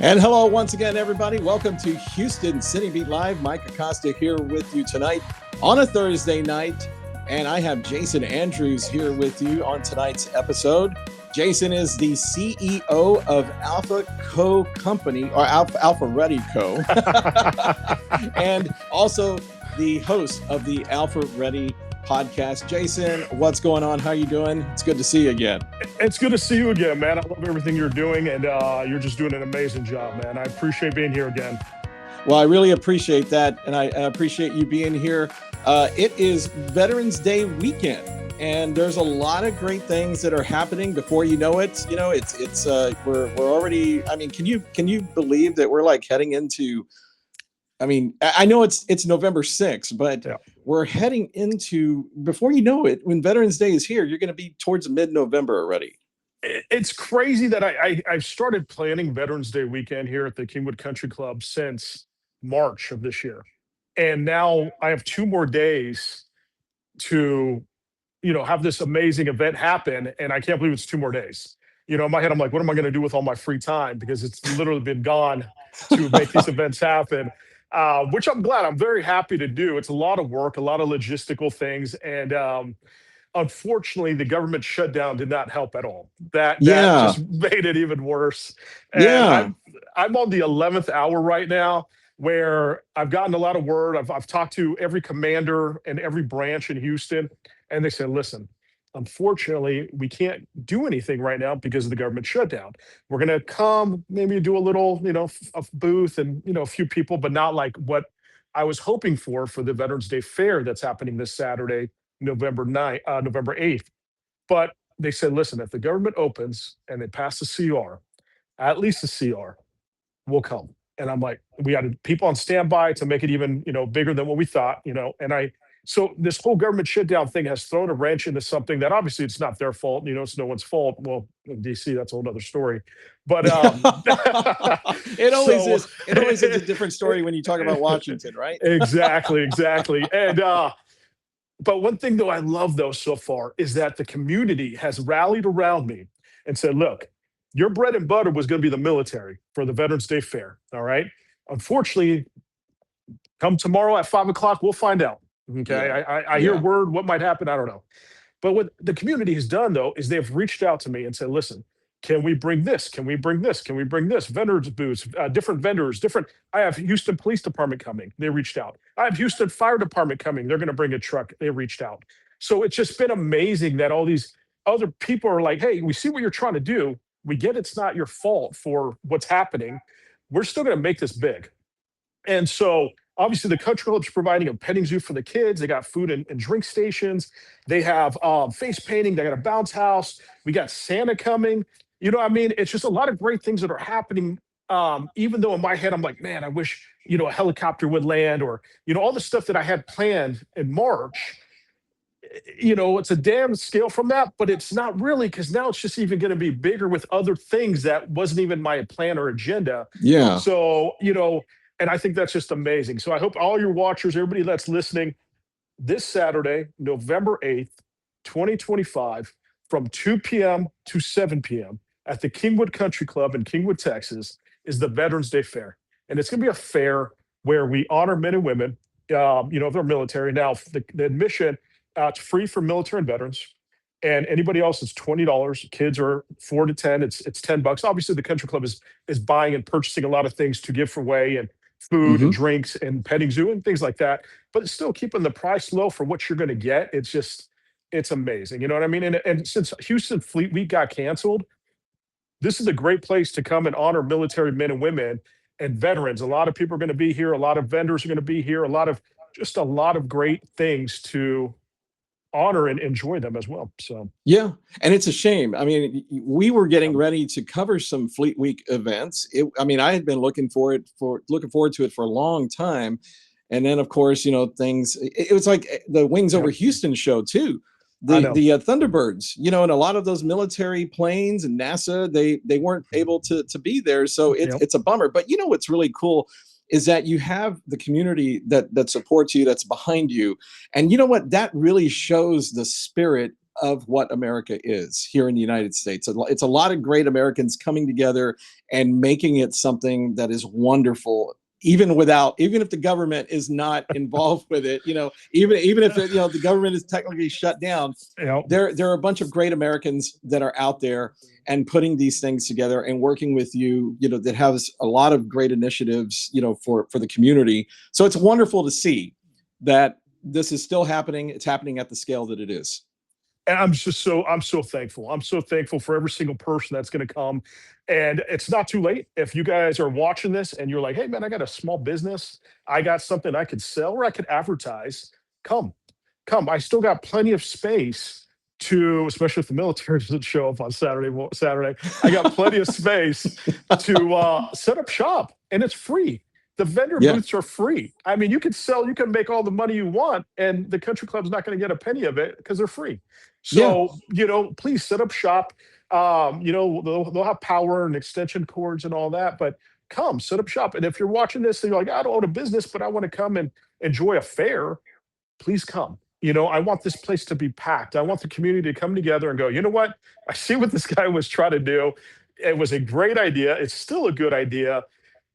And hello once again, everybody. Welcome to Houston City Beat Live. Mike Acosta here with you tonight on a Thursday night. And I have Jason Andrews here with you on tonight's episode. Jason is the CEO of Alpha Co. Company, or Alpha Ready Co. and also the host of the Alpha Ready podcast. Jason, what's going on? How you doing? It's good to see you again. It's good to see you again, man. I love everything you're doing, and you're just doing an amazing job, man. I appreciate being here again. Well, I really appreciate that, and I appreciate you being here. It is Veterans Day weekend, and there's a lot of great things that are happening. Before you know it, we're already. I mean, can you believe that we're like heading into? I mean, I know it's November 6th, but yeah. We're heading into, before you know it, when Veterans Day is here, you're going to be towards mid-November already. It's crazy that I've started planning Veterans Day weekend here at the Kingwood Country Club since March of this year. And now I have 2 more days to, have this amazing event happen. And I can't believe it's 2 more days. In my head, I'm like, what am I going to do with all my free time? Because it's literally been gone to make these events happen. Which I'm glad. I'm very happy to do. It's a lot of work, a lot of logistical things. And unfortunately, the government shutdown did not help at all. That just made it even worse. And I'm on the 11th hour right now, where I've gotten a lot of word. I've talked to every commander and every branch in Houston, and they said, listen, unfortunately, we can't do anything right now because of the government shutdown. We're going to come, maybe do a little, a booth and, a few people, but not like what I was hoping for the Veterans Day Fair that's happening this Saturday, November 8th. But they said, listen, if the government opens and they pass the CR, at least the CR, we'll come. And I'm like, we got people on standby to make it even, bigger than what we thought, So this whole government shutdown thing has thrown a wrench into something that obviously it's not their fault. It's no one's fault. Well, in DC, that's a whole other story. But it always is. It always is a different story when you talk about Washington, right? Exactly. And but one thing though I love though so far is that the community has rallied around me and said, look, your bread and butter was going to be the military for the Veterans Day Fair. All right. Unfortunately, come tomorrow at 5:00, we'll find out. Okay. Yeah. I hear word what might happen. I don't know. But what the community has done, though, is they've reached out to me and said, listen, can we bring this? Can we bring this? Can we bring this? Vendors booths, different vendors, I have Houston Police Department coming. They reached out. I have Houston Fire Department coming. They're going to bring a truck. They reached out. So it's just been amazing that all these other people are like, hey, we see what you're trying to do. We get it's not your fault for what's happening. We're still going to make this big. And so obviously the country club's providing a petting zoo for the kids. They got food and drink stations. They have face painting. They got a bounce house. We got Santa coming. It's just a lot of great things that are happening. Even though in my head, I'm like, man, I wish, a helicopter would land or, all the stuff that I had planned in March. It's a damn scale from that, but it's not really, because now it's just even going to be bigger with other things that wasn't even my plan or agenda. Yeah. So, and I think that's just amazing. So I hope all your watchers, everybody that's listening, this Saturday, November 8th, 2025, from 2 p.m. to 7 p.m. at the Kingwood Country Club in Kingwood, Texas, is the Veterans Day Fair. And it's going to be a fair where we honor men and women, if they're military. Now, the admission, it's free for military and veterans. And anybody else is $20. Kids are 4 to 10. It's $10. Obviously, the country club is buying and purchasing a lot of things to give away and food and drinks and petting zoo and things like that. But it's still keeping the price low for what you're going to get. It's amazing. You know what I mean? And since Houston Fleet Week got canceled, this is a great place to come and honor military men and women and veterans. A lot of people are going to be here. A lot of vendors are going to be here. A lot of great things to honor and enjoy them as well. So yeah, and it's a shame. I mean, we were getting ready to cover some Fleet Week events. I had been looking forward to it for a long time, and then of course, things. It was like the Wings Over Houston show too. The Thunderbirds, and a lot of those military planes and NASA, they weren't able to be there. So it's a bummer. But what's really cool is that you have the community that supports you, that's behind you. And you know what? That really shows the spirit of what America is here in the United States. It's a lot of great Americans coming together and making it something that is wonderful, even if the government is not involved with it, even if the government is technically shut down, there are a bunch of great Americans that are out there and putting these things together and working with you, that has a lot of great initiatives, for the community. So it's wonderful to see that this is still happening. It's happening at the scale that it is. And I'm so thankful. I'm so thankful for every single person that's going to come. And it's not too late. If you guys are watching this and you're like, hey man, I got a small business, I got something I could sell or I could advertise, come. I still got plenty of space to, especially if the military doesn't show up on Saturday. I got plenty of space to set up shop, and it's free. The vendor booths are free. I mean, you can make all the money you want, and the country club's not going to get a penny of it because they're free. So, please set up shop. They'll have power and extension cords and all that, but come set up shop. And if you're watching this and you're like, I don't own a business, but I want to come and enjoy a fair, please come. I want this place to be packed. I want the community to come together and go, you know what? I see what this guy was trying to do. It was a great idea. It's still a good idea,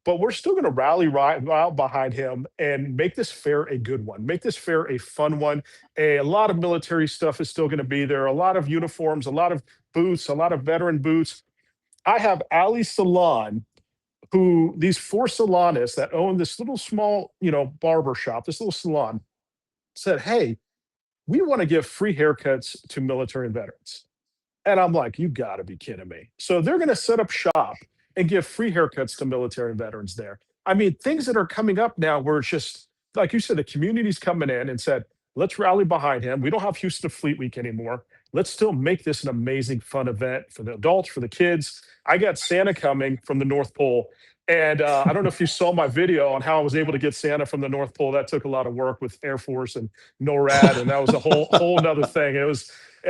but we're still going to rally right behind him and make this fair a good one. Make this fair a fun one. A lot of military stuff is still going to be there. A lot of uniforms, a lot of booths, a lot of veteran booths. I have Ali Salon, who these 4 salonists that own this little small, barber shop, this little salon, said, hey, we want to give free haircuts to military and veterans. And I'm like, you got to be kidding me. So they're going to set up shop and give free haircuts to military and veterans there. I mean, things that are coming up now where it's just, like you said, the community's coming in and said, let's rally behind him. We don't have Houston Fleet Week anymore. Let's still make this an amazing, fun event for the adults, for the kids. I got Santa coming from the North Pole. And I don't know if you saw my video on how I was able to get Santa from the North Pole. That took a lot of work with Air Force and NORAD, and that was a whole nother thing.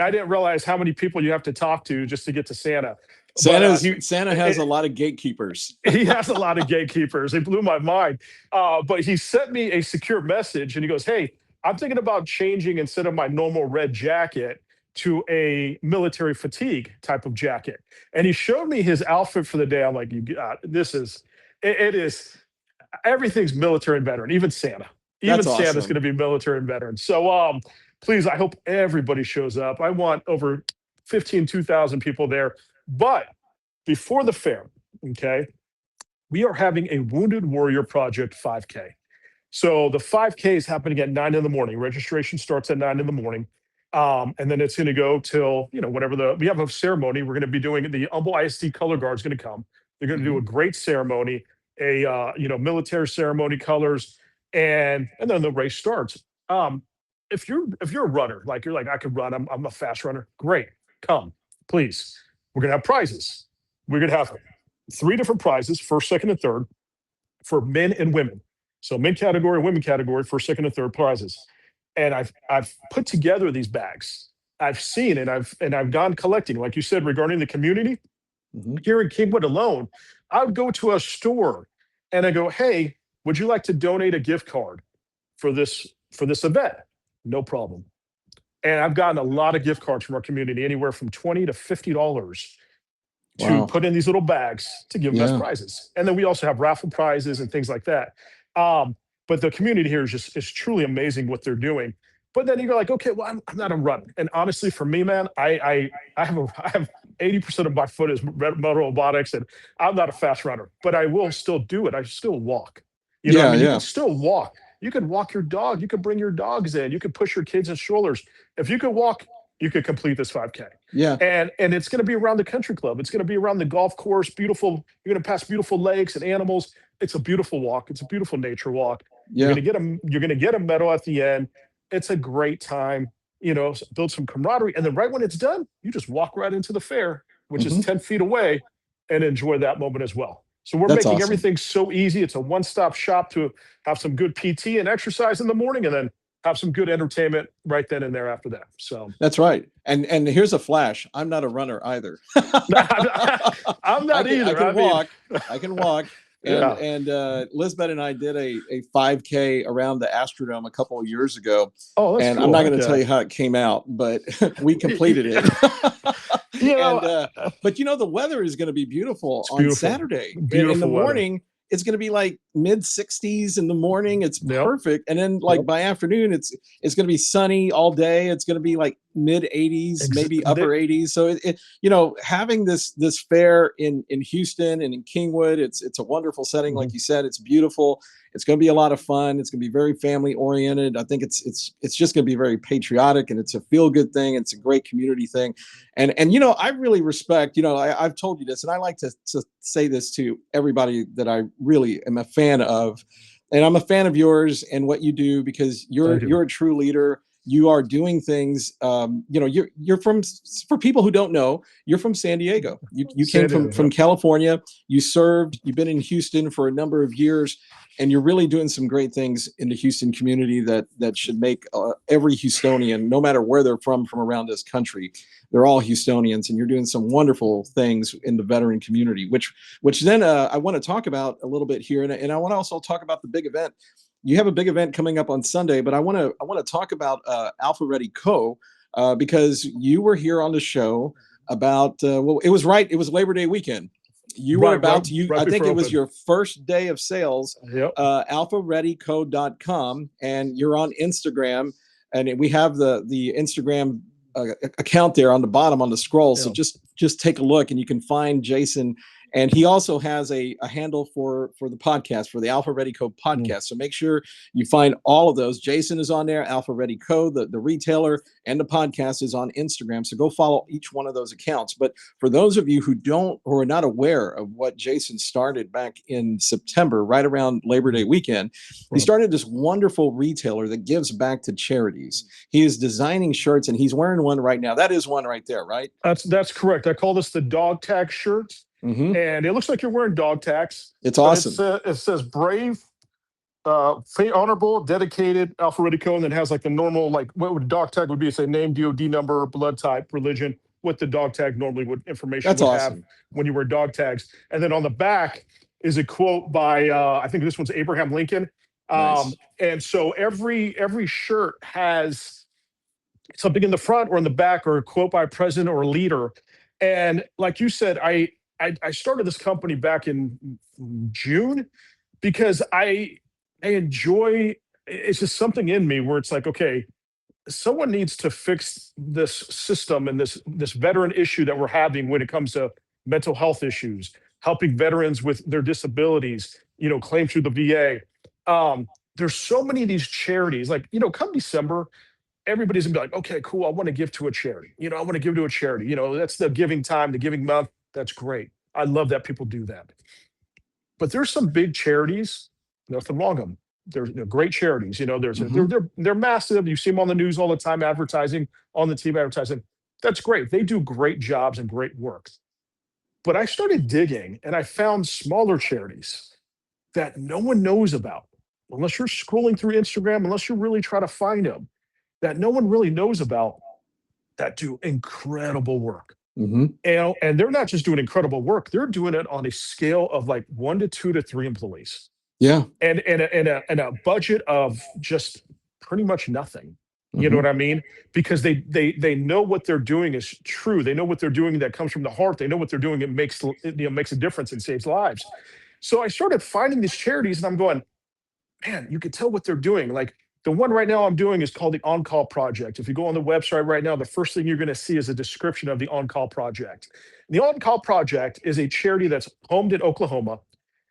I didn't realize how many people you have to talk to just to get to Santa. Santa has a lot of gatekeepers. He has a lot of gatekeepers. It blew my mind. But he sent me a secure message, and he goes, hey, I'm thinking about changing instead of my normal red jacket to a military fatigue type of jacket. And he showed me his outfit for the day. I'm like, it is, everything's military and veteran, even Santa. Even Santa's going to be military and veteran. So please, I hope everybody shows up. I want over 2,000 people there. But before the fair, okay, we are having a Wounded Warrior Project 5K. So the 5K is happening at 9 in the morning. Registration starts at 9 in the morning. And then it's going to go till, whatever we have a ceremony. We're going to be doing the Humble ISD Color Guard's going to come. They're going to do a great ceremony, military ceremony, colors, and then the race starts. If you're a runner, like you're like, I could run, I'm a fast runner. Great. Come, please. We're going to have prizes. We're going to have 3 different prizes, first, second, and third, for men and women. So men category, women category, first, second, and third prizes. And I've put together these bags. I've seen and I've gone collecting, like you said, regarding the community. Here in Kingwood alone, I would go to a store and I go, hey, would you like to donate a gift card for this event? No problem. And I've gotten a lot of gift cards from our community, anywhere from $20 to $50 to put in these little bags to give best prizes. And then we also have raffle prizes and things like that. But the community here is truly amazing what they're doing. But then you're like, okay, well, I'm not a runner. And honestly, for me, man, I have 80% of my foot is metal robotics, and I'm not a fast runner, but I will still do it. I still walk. You can still walk. You could walk your dog. You could bring your dogs in. You could push your kids in strollers. If you could walk, you could complete this 5K. Yeah. And it's going to be around the country club. It's going to be around the golf course. Beautiful. You're going to pass beautiful lakes and animals. It's a beautiful walk. It's a beautiful nature walk. Yeah. You're going to get a medal at the end. It's a great time, build some camaraderie. And then right when it's done, you just walk right into the fair, which is 10 feet away, and enjoy that moment as well. So we're making everything so easy. It's a one-stop shop to have some good PT and exercise in the morning, and then have some good entertainment right then and there after that. So that's right. And here's a flash. I'm not a runner either. I'm not either. I can walk. And Yeah. Lisbeth and I did a 5K around the Astrodome a couple of years ago. Oh, that's And cool. I'm I not like going to tell you that. how it came out, but we completed it. You know, And but the weather is going to be beautiful it's on beautiful. Saturday. In the Beautiful weather. morning, it's going to be like mid 60s in the morning. It's Yep. perfect. And then Yep. by afternoon, it's going to be sunny all day. It's going to be like mid 80s, maybe upper 80s. So having this fair in Houston and in Kingwood, it's a wonderful setting. Like you said, it's beautiful. It's going to be a lot of fun. It's going to be very family oriented. I think it's just going to be very patriotic, and it's a feel good thing. It's a great community thing. And I really respect, I've told you this, and I like to say this to everybody that I really am a fan of. And I'm a fan of yours and what you do, because you're a true leader. You are doing things. You're from, for people who don't know, you're from San Diego. You came from California. You've been in Houston for a number of years, and you're really doing some great things in the Houston community that should make every Houstonian, no matter where they're from around this country, they're all Houstonians, and you're doing some wonderful things in the veteran community, which then I want to talk about a little bit here, and I want to also talk about the big event. You have a big event coming up on Sunday, but I want to talk about Alpha Ready Co. Because you were here on the show about it was Labor Day weekend. You were about to, I think it was your first day of sales. Yep. AlphaReadyCo.com, and you're on Instagram, and we have the Instagram account there on the bottom on the scroll. So just take a look, and you can find Jason. And he also has a handle for the podcast, for the Alpha Ready Co podcast. So make sure you find all of those. Jason is on there, Alpha Ready Co, the retailer, and the podcast is on Instagram. So go follow each one of those accounts. But for those of you who are not aware of what Jason started back in September, right around Labor Day weekend, he started this wonderful retailer that gives back to charities. He is designing shirts, and he's wearing one right now. That is one right there, right? That's correct. I call this the dog tag shirt. Mm-hmm. And it looks like you're wearing dog tags. It's awesome. It says brave, honorable, dedicated, Alpha Ready Co, and then has like the normal, like what would dog tag would be? Say name, DOD number, blood type, religion, what the dog tag normally would have when you wear dog tags. And then on the back is a quote by I think this one's Abraham Lincoln. Nice. And so every shirt has something in the front or in the back, or a quote by a president or a leader. And like you said, I started this company back in June because I enjoy, it's just something in me where it's like, okay, someone needs to fix this system and this veteran issue that we're having when it comes to mental health issues, helping veterans with their disabilities, claim through the VA. There's so many of these charities, like, come December, everybody's gonna be like, okay, cool, I want to give to a charity. I want to give to a charity. That's the giving time, the giving month. That's great. I love that people do that. But there's some big charities, nothing wrong with them. They're great charities. They're massive. You see them on the news all the time, advertising, on the TV advertising. That's great. They do great jobs and great work. But I started digging, and I found smaller charities that no one knows about, unless you're scrolling through Instagram, unless you really try to find them, that no one really knows about, that do incredible work. Mm-hmm. And they're not just doing incredible work, they're doing it on a scale of like 1 to 2 to 3 employees. Yeah. And a budget of just pretty much nothing. You know what I mean? Because they know what they're doing is true. They know what they're doing that comes from the heart. They know what they're doing. It makes a difference and saves lives. So I started finding these charities, and I'm going, man, you could tell what they're doing. Like, the one right now I'm doing is called the On Call Project. If you go on the website right now, the first thing you're going to see is a description of the On Call Project. The On Call Project is a charity that's homed in Oklahoma.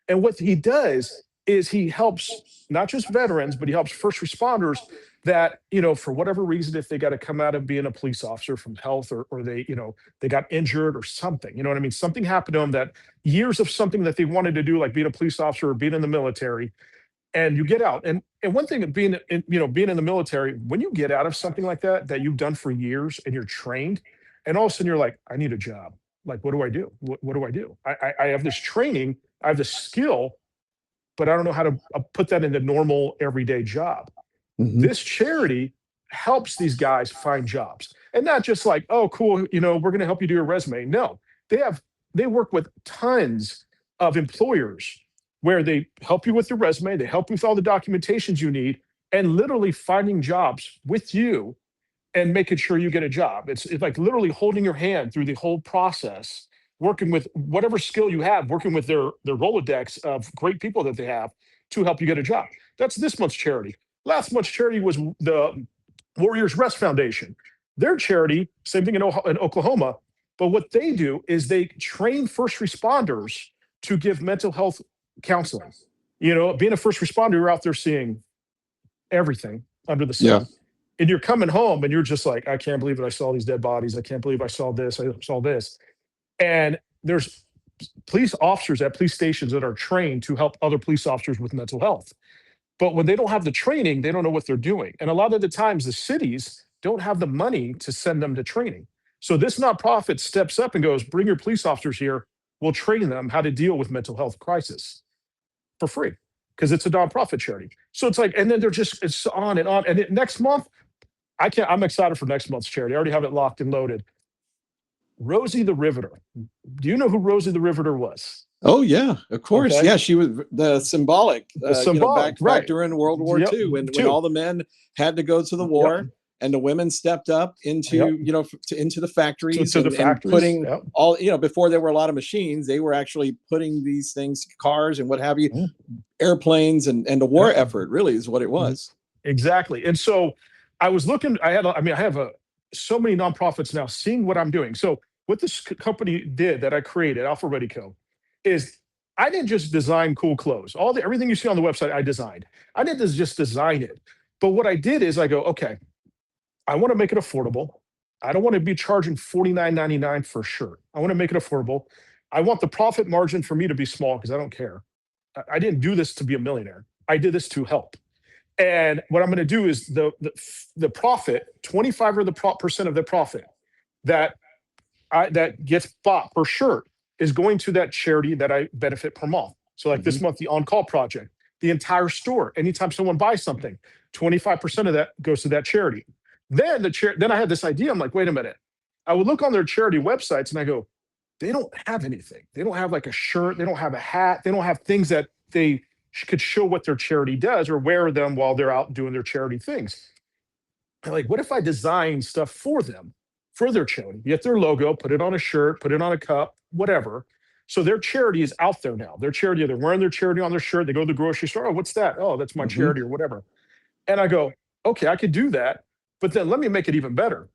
And what he does is he helps not just veterans, but he helps first responders that, for whatever reason, if they got to come out of being a police officer from health, or they, they got injured or something, you know what I mean? Something happened to them, that years of something that they wanted to do, like being a police officer or being in the military, and you get out. And one thing of being in the military, when you get out of something like that you've done for years and you're trained, and all of a sudden you're like, I need a job. Like, what do I do? What do I do? I have this training, I have this skill, but I don't know how to put that into normal everyday job. Mm-hmm. This charity helps these guys find jobs, and not just like, oh, cool, we're going to help you do your resume. No, they work with tons of employers where they help you with your resume, they help you with all the documentations you need, and literally finding jobs with you and making sure you get a job. It's like literally holding your hand through the whole process, working with whatever skill you have, working with their Rolodex of great people that they have to help you get a job. That's this month's charity. Last month's charity was the Warriors Rest Foundation. Their charity, same thing in Oklahoma, but what they do is they train first responders to give mental health counseling. You know, being a first responder, you're out there seeing everything under the Yeah. sun. And you're coming home and you're just like, I can't believe that I saw these dead bodies. I can't believe I saw this. I saw this. And there's police officers at police stations that are trained to help other police officers with mental health. But when they don't have the training, they don't know what they're doing. And a lot of the times, the cities don't have the money to send them to training. So this nonprofit steps up and goes, bring your police officers here. We'll train them how to deal with mental health crisis for free because it's a nonprofit charity. So it's like, and then they're just, it's on and on. And next month, I'm excited for next month's charity. I already have it locked and loaded. Rosie the Riveter. Do you know who Rosie the Riveter was? Oh yeah, of course. Okay. Yeah, she was the symbolic, symbolic, back right. during World War Yep, II, when two. all the men had to go to the war, and the women stepped up into Yep. into the factories, To the and factories, putting yep. all before there were a lot of machines, they were actually putting these things, cars and what have you, Mhm. airplanes, and the war Yep. effort really is what it was. Exactly. And so I was looking, I have so many nonprofits now seeing what I'm doing. So what this company did that I created, Alpha Ready Co, is I didn't just design cool clothes. Everything you see on the website, I designed. I didn't just design it. But what I did is I go, okay, I want to make it affordable. I don't want to be charging $49.99 for a shirt. I want to make it affordable. I want the profit margin for me to be small because I don't care. I didn't do this to be a millionaire. I did this to help. And what I'm going to do is the profit, 25% of the profit that gets bought per shirt is going to that charity that I benefit per month. So like this month, the On Call Project, the entire store. Anytime someone buys something, 25% of that goes to that charity. Then then I had this idea. I'm like, wait a minute. I would look on their charity websites and I go, they don't have anything. They don't have like a shirt. They don't have a hat. They don't have things that they could show what their charity does or wear them while they're out doing their charity things. I'm like, what if I design stuff for them, for their charity? Get their logo, put it on a shirt, put it on a cup, whatever. So their charity is out there now. Their charity, they're wearing their charity on their shirt. They go to the grocery store. Oh, what's that? Oh, that's my charity or whatever. And I go, okay, I could do that. But then let me make it even better.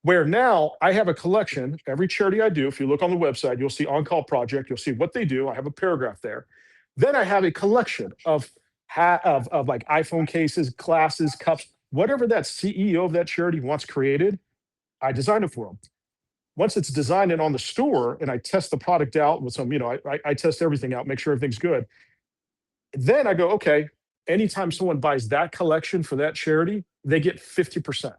Where now I have a collection, every charity I do, if you look on the website, you'll see On Call Project, you'll see what they do. I have a paragraph there. Then I have a collection of like iPhone cases, glasses, cups, whatever that CEO of that charity wants created, I design it for them. Once it's designed and on the store and I test the product out with some, I test everything out, make sure everything's good. Then I go, okay, anytime someone buys that collection for that charity, they get 50%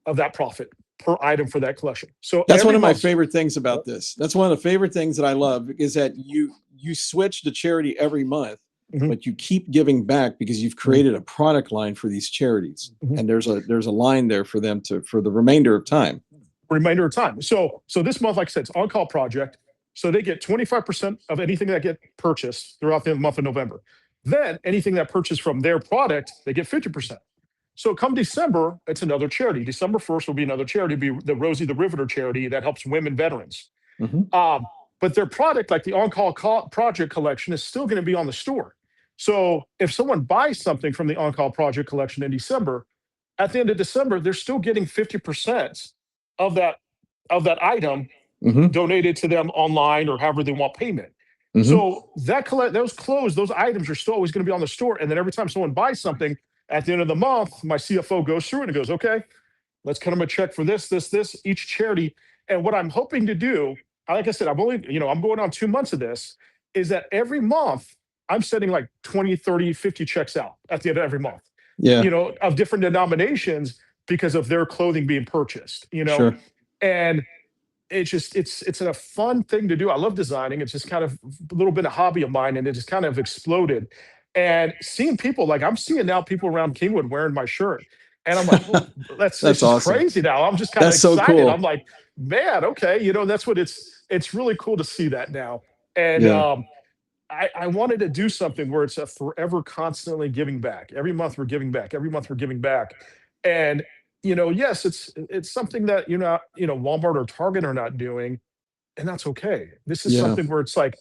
of that profit per item for that collection. So that's one of my favorite things about this. That's one of the favorite things that I love is that you switch to charity every month, but you keep giving back because you've created a product line for these charities, and there's a line there for them for the remainder of time. So this month, like I said, it's On Call Project. So they get 25% of anything that get purchased throughout the month of November. Then anything that purchased from their product, they get 50%. So come December, it's another charity. December 1st will be another charity, be the Rosie the Riveter charity that helps women veterans. But their product, like the On Call Project collection, is still going to be on the store. So if someone buys something from the On Call Project collection in December, at the end of December, they're still getting 50% of that item donated to them online or however they want payment. So those items are still always going to be on the store. And then every time someone buys something, at the end of the month, my CFO goes through it and goes, okay, let's cut them a check for this, each charity. And what I'm hoping to do, like I said, I'm going on 2 months of this, is that every month I'm sending like 20, 30, 50 checks out at the end of every month, of different denominations because of their clothing being purchased, Sure. And it's just, it's a fun thing to do. I love designing. It's just kind of a little bit of hobby of mine, and it just kind of exploded. And seeing people, like I'm seeing now people around Kingwood wearing my shirt. And I'm like, well, that's awesome. Crazy now. I'm just kind of excited. So cool. I'm like, man, okay. That's what it's really cool to see that now. And I wanted to do something where it's a forever constantly giving back. Every month we're giving back. Every month we're giving back. And yes, it's something that Walmart or Target are not doing, and that's okay. This is Yeah. something where it's like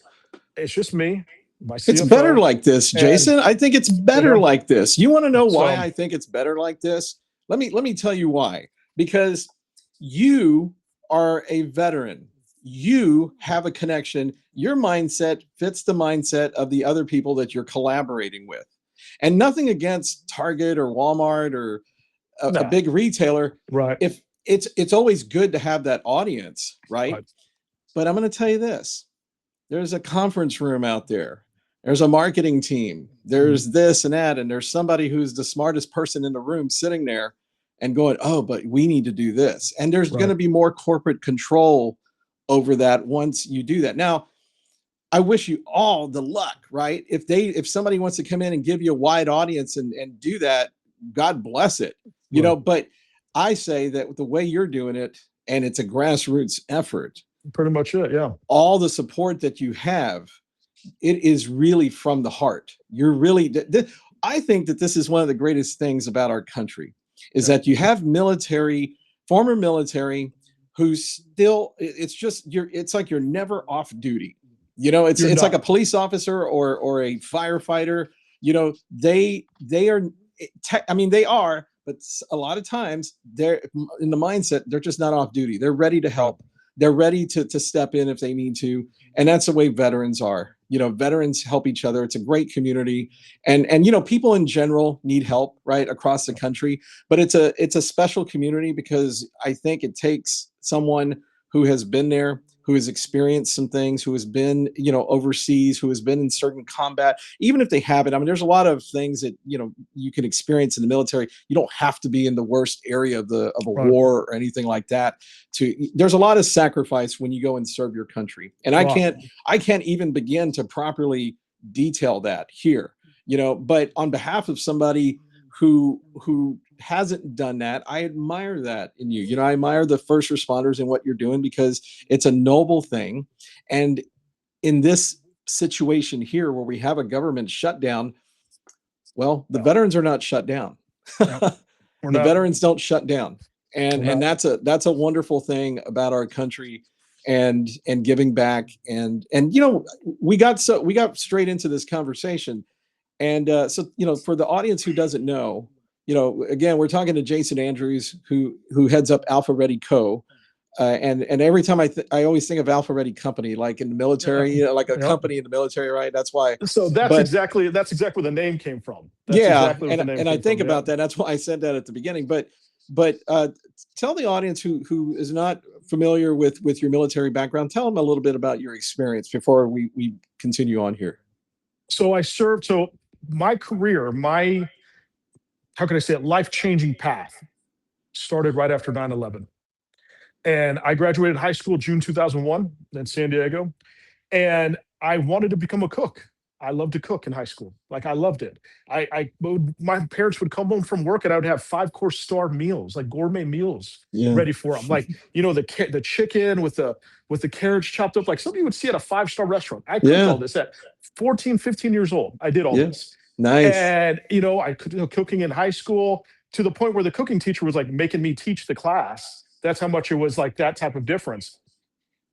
it's just me, my It's better CFO, like this, and Jason. I think it's you better know. like this. You want to know why So I think it's better like this? Let me tell you why. Because you are a veteran. You have a connection. Your mindset fits the mindset of the other people that you're collaborating with. And nothing against Target or Walmart or a no, big retailer. right, If it's always good to have that audience, right? right, But I'm going to tell you this. There's a conference room out there. There's a marketing team. There's this and that. And there's somebody who's the smartest person in the room sitting there and going, oh, but we need to do this. And there's going right, to be more corporate control over that once you do that. Now, I wish you all the luck, right? If somebody wants to come in and give you a wide audience and do that, God bless it. right. But I say that the way you're doing it, and it's a grassroots effort, Pretty much it. Yeah. all the support that you have, it is really from the heart. You're really, I think that this is one of the greatest things about our country is Yeah. that you have former military, who's still, it's like you're never off duty. It's You're it's like not. a police officer or a firefighter. They are, I mean, they are, but a lot of times they're in the mindset, they're just not off duty. They're ready to Right. help. They're ready to step in if they need to. And that's the way veterans are. Veterans help each other. It's a great community. And people in general need help, right, across the country. But it's a special community because I think it takes someone who has been there, who has experienced some things, who has been, overseas, who has been in certain combat, even if they haven't. I mean, there's a lot of things that, you can experience in the military. You don't have to be in the worst area of a Right. war or anything like that. There's a lot of sacrifice when you go and serve your country. And I Wow. can't even begin to properly detail that here, but on behalf of somebody who hasn't done that, I admire that in you. I admire the first responders and what you're doing because it's a noble thing. And in this situation here where we have a government shutdown, well, the Yeah. veterans are not shut down. Yeah. We're The not. veterans don't shut down. We're And not. that's a wonderful thing about our country and giving back. And we got straight into this conversation. And so, for the audience who doesn't know, again, we're talking to Jason Andrews, who heads up Alpha Ready Co. And every time I always think of Alpha Ready Company, like in the military, like a Yep. company in the military, right? That's why. So But that's exactly where the name came from. That's yeah, exactly what the and name and I came think from. Yeah. about that. That's why I said that at the beginning. But tell the audience who is not familiar with your military background, tell them a little bit about your experience before we continue on here. So I served. So my career, my how can I say it, life changing path started right after 9/11, and I graduated high school June 2001 in San Diego, and I wanted to become a cook. I loved to cook in high school. Like I loved it. My parents would come home from work and I would have 5 course star meals, like gourmet meals Yeah. ready for them. Like, the chicken with the carrots chopped up, like something you would see at a 5-star restaurant. I cooked Yeah. all this at 14, 15 years old. I did all Yeah. this. Nice. And, I could, cooking in high school to the point where the cooking teacher was like making me teach the class. That's how much it was like that type of difference.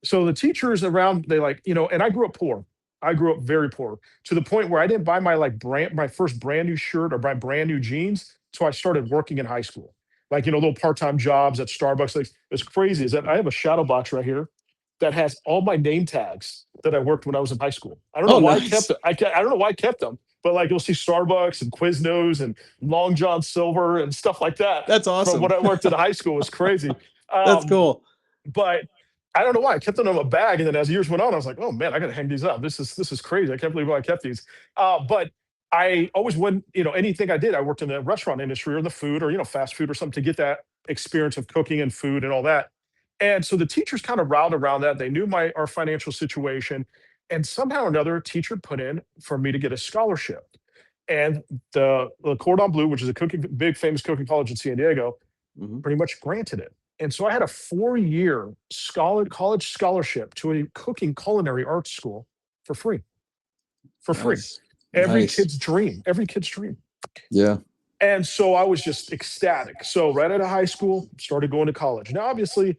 So the teachers around, they like, and I grew up poor. I grew up very poor to the point where I didn't buy my first brand new shirt or my brand new jeans. So I started working in high school, like, little part-time jobs at Starbucks. Like, it's crazy is that I have a shadow box right here that has all my name tags that I worked when I was in high school. I don't know Oh, why I kept nice. it. I don't know why I kept them, but like you'll see Starbucks and Quiznos and Long John Silver and stuff like that That's from when awesome. I worked at a high school. It was crazy. That's Um, cool. but I don't know why I kept them in a bag, and then as years went on, I was like, "Oh man, I got to hang these up. This is crazy. I can't believe I kept these." But I always went, anything I did, I worked in the restaurant industry or the food or fast food or something to get that experience of cooking and food and all that. And so the teachers kind of rallied around that. They knew our financial situation, and somehow or another, a teacher put in for me to get a scholarship. And the Cordon Bleu, which is a big famous cooking college in San Diego, Mhm. pretty much granted it. And so I had a 4-year college scholarship to a cooking culinary arts school for free. for free. Nice. Every Nice. kid's dream. Every kid's dream. Yeah. And so I was just ecstatic. So right out of high school, started going to college. Now, obviously,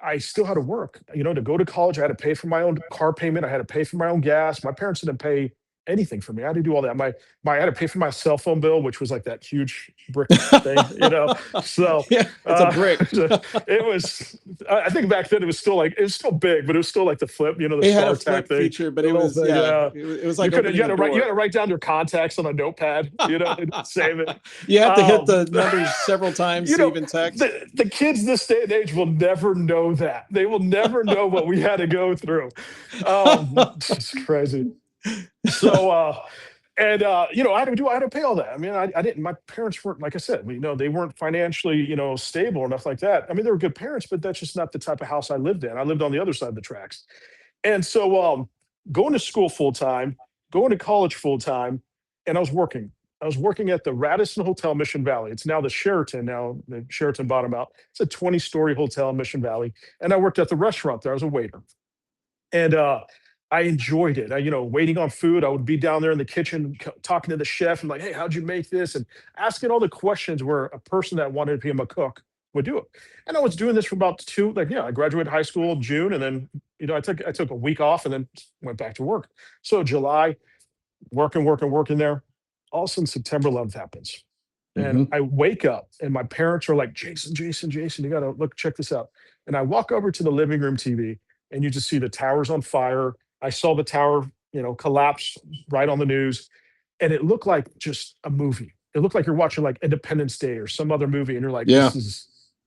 I still had to work. To go to college, I had to pay for my own car payment. I had to pay for my own gas. My parents didn't pay anything for me. I had to do all that. I had to pay for my cell phone bill, which was like that huge brick thing. So Yeah, it's a brick. it was. I think back then it was still big, but it was still like the flip. The It had a StarTAC flip thing. feature, but The it little was thing, yeah. It was like You opening had a to write. You had door. to write down your contacts on a notepad. And save it. You have to hit the Um, numbers several times to even text. the kids this day and age will never know that. They will never know what we had to go through. It's crazy. So, I had to pay all that. I mean, I didn't. My parents weren't, like I said, they weren't financially, stable enough like that. I mean, they were good parents, but that's just not the type of house I lived in. I lived on the other side of the tracks, and so going to school full time, going to college full time, and I was working. I was working at the Radisson Hotel, Mission Valley. It's now the Sheraton. Now the Sheraton bottom out. It's a 20-story hotel in Mission Valley, and I worked at the restaurant there. I was a waiter, and I enjoyed it. Waiting on food. I would be down there in the kitchen talking to the chef and like, "Hey, how'd you make this?" And asking all the questions where a person that wanted to become a cook would do it. And I was doing this for about I graduated high school in June, and then I took a week off and then went back to work. So July, working there. All of a sudden, September 11th happens. And Mhm. I wake up and my parents are like, Jason, you gotta check this out. And I walk over to the living room TV and you just see the tower's on fire. I saw the tower, collapse right on the news. And it looked like just a movie. It looked like you're watching like Independence Day or some other movie. And you're like, Yeah.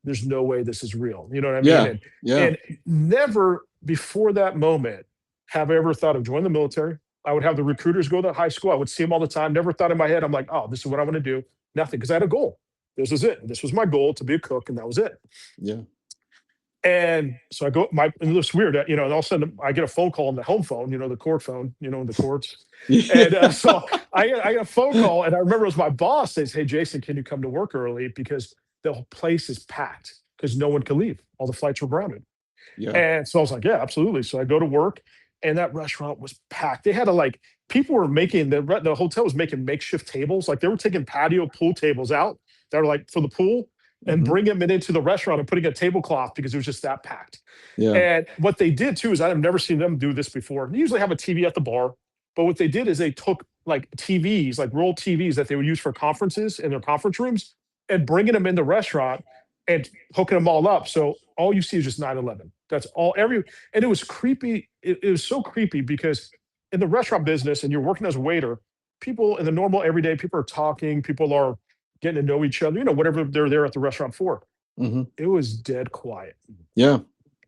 there's no way this is real. You know what I mean? Yeah. Yeah. And never before that moment have I ever thought of joining the military. I would have the recruiters go to high school. I would see them all the time. Never thought in my head, I'm like, oh, this is what I want to do. Nothing, because I had a goal. This was it. This was my goal, to be a cook, and that was it. Yeah. And so I go, and it looks weird, and all of a sudden I get a phone call on the home phone, the court phone, in the courts. And so I get a phone call, and I remember it was my boss says, "Hey, Jason, can you come to work early because the whole place is packed because no one can leave. All the flights were grounded." Yeah. And so I was like, "Yeah, absolutely." So I go to work, and that restaurant was packed. They had people were making the hotel was making makeshift tables, like they were taking patio pool tables out that were like for the pool and Mhm. bringing them into the restaurant and putting a tablecloth because it was just that packed. Yeah. And what they did too is I've never seen them do this before. They usually have a TV at the bar, but what they did is they took like TVs, like roll TVs that they would use for conferences in their conference rooms, and bringing them in the restaurant and hooking them all up. So all you see is just 9/11. That's all. And it was creepy. It was so creepy because in the restaurant business, and you're working as a waiter, people in the normal everyday people are talking. People are getting to know each other. Whatever they're there at the restaurant for. Mhm. It was dead quiet. Yeah.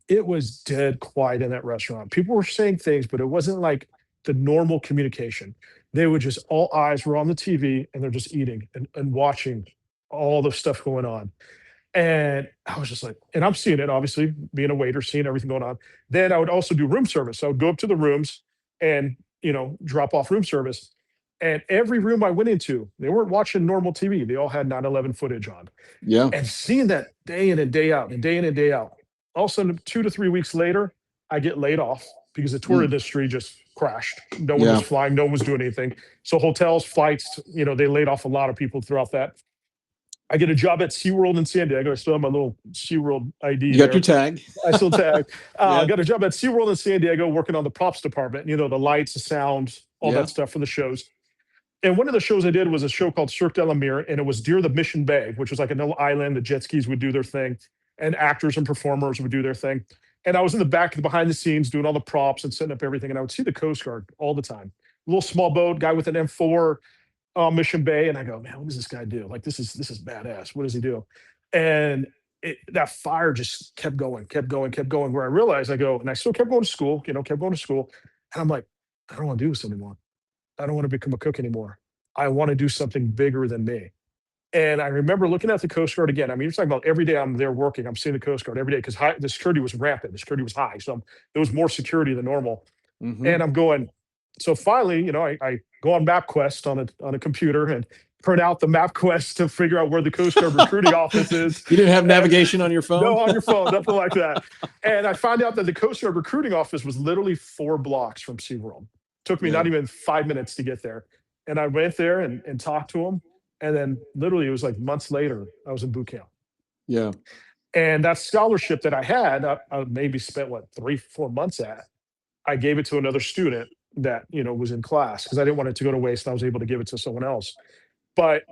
It was dead quiet in that restaurant. People were saying things, but it wasn't like the normal communication. They would just, all eyes were on the TV and they're just eating and watching all the stuff going on. And I was just like, and I'm seeing it, obviously, being a waiter, seeing everything going on. Then I would also do room service. So I would go up to the rooms and, drop off room service. And every room I went into, they weren't watching normal TV. They all had 9/11 footage on. Yeah. And seeing that day in and day out and day in and day out, all of a sudden, 2 to 3 weeks later, I get laid off because the tour Mm. industry just crashed. No one Yeah. was flying, no one was doing anything. So hotels, flights, they laid off a lot of people throughout that. I get a job at SeaWorld in San Diego. I still have my little SeaWorld ID You got there. your tag. I still tag. I Yeah. got a job at SeaWorld in San Diego working on the props department, the lights, the sound, all Yeah. that stuff for the shows. And one of the shows I did was a show called Cirque de la Mire, and it was near the Mission Bay, which was like a little island. The jet skis would do their thing, and actors and performers would do their thing. And I was in the back, behind the scenes, doing all the props and setting up everything. And I would see the Coast Guard all the time. Little small boat, guy with an M4, Mission Bay, and I go, man, what does this guy do? Like, this is badass. What does he do? And that fire just kept going, kept going, kept going. Where I realized, I go, and I still kept going to school, kept going to school, and I'm like, I don't want to do this anymore. I don't want to become a cook anymore. I want to do something bigger than me. And I remember looking at the Coast Guard again. I mean, you're talking about every day I'm there working. I'm seeing the Coast Guard every day because the security was rampant. The security was high, so there was more security than normal. Mhm. And I'm going. So finally, I go on MapQuest on a computer and print out the MapQuest to figure out where the Coast Guard recruiting office is. You didn't have navigation on your phone? No, on your phone, nothing like that. And I found out that the Coast Guard recruiting office was literally 4 blocks from SeaWorld. Took me Yeah. not even 5 minutes to get there. And I went there and talked to him. And then literally it was like months later, I was in boot camp. Yeah. And that scholarship that I had, I maybe spent what 3, 4 months at. I gave it to another student that was in class because I didn't want it to go to waste. And I was able to give it to someone else. But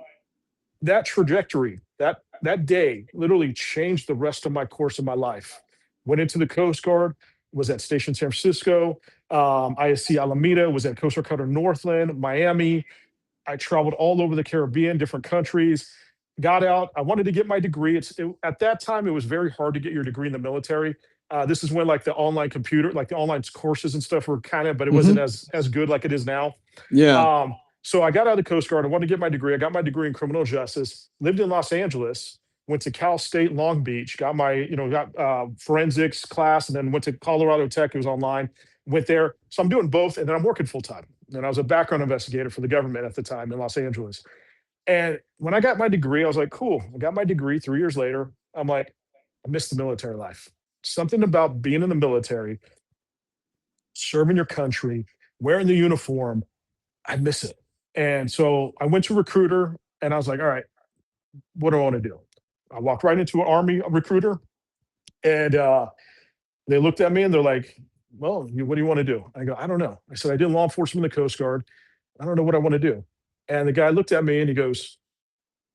that trajectory, that day, literally changed the rest of my course of my life. Went into the Coast Guard, was at Station San Francisco, ISC Alameda, was at Coast Guard Cutter Northland, Miami. I traveled all over the Caribbean, different countries. Got out. I wanted to get my degree. At that time, it was very hard to get your degree in the military. This is when like the online computer, like the online courses and stuff were kind of, but it wasn't Hmm. as good like it is now. Yeah. So I got out of the Coast Guard. I wanted to get my degree. I got my degree in criminal justice. Lived in Los Angeles. Went to Cal State Long Beach. Got my forensics class, and then went to Colorado Tech. It was online. Went there. So I'm doing both, and then I'm working full time. And I was a background investigator for the government at the time in Los Angeles. And when I got my degree, I was like, cool. I got my degree 3 years later. I'm like, I miss the military life. Something about being in the military, serving your country, wearing the uniform, I miss it. And so I went to recruiter and I was like, all right, what do I want to do? I walked right into an army recruiter and they looked at me and they're like, well, what do you want to do? I go, I don't know. I said, I did law enforcement in the Coast Guard. I don't know what I want to do. And the guy looked at me and he goes,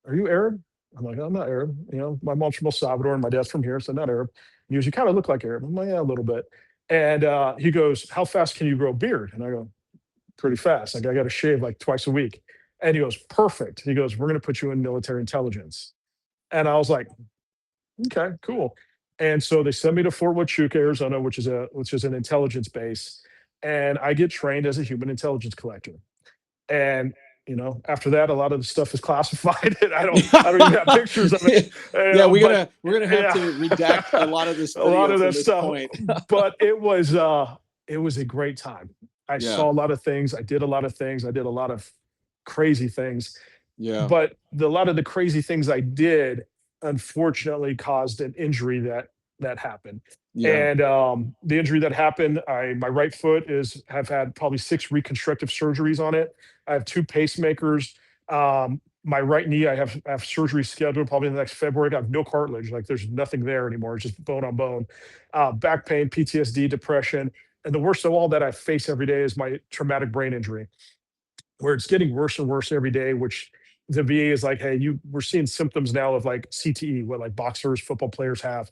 are you Arab? I'm like, I'm not Arab. My mom's from El Salvador and my dad's from here, so not Arab. He goes, you kind of look like Arab. I'm like, yeah, a little bit. And he goes, how fast can you grow a beard? And I go, pretty fast. Like I got to shave like twice a week. And he goes, perfect. He goes, we're going to put you in military intelligence. And I was like, okay, cool. And so they sent me to Fort Huachuca, Arizona, which is an intelligence base, and I get trained as a human intelligence collector. And after that, a lot of the stuff is classified. And I don't even have pictures of it. Yeah, But we're gonna have yeah, to redact a lot of this a lot video of from that this stuff. point. But it was a great time. I Yeah. saw a lot of things. I did a lot of things. I did a lot of crazy things. Yeah. But a lot of the crazy things I did, unfortunately, caused an injury that happened. Yeah. And the injury that happened, my right foot have had probably 6 reconstructive surgeries on it. I have 2 pacemakers. My right knee, I have surgery scheduled probably in the next February. I have no cartilage, like there's nothing there anymore. It's just bone on bone. Back pain, PTSD, depression, and the worst of all that I face every day is my traumatic brain injury, where it's getting worse and worse every day. Which the VA is like, hey, we're seeing symptoms now of like CTE, what like boxers, football players have,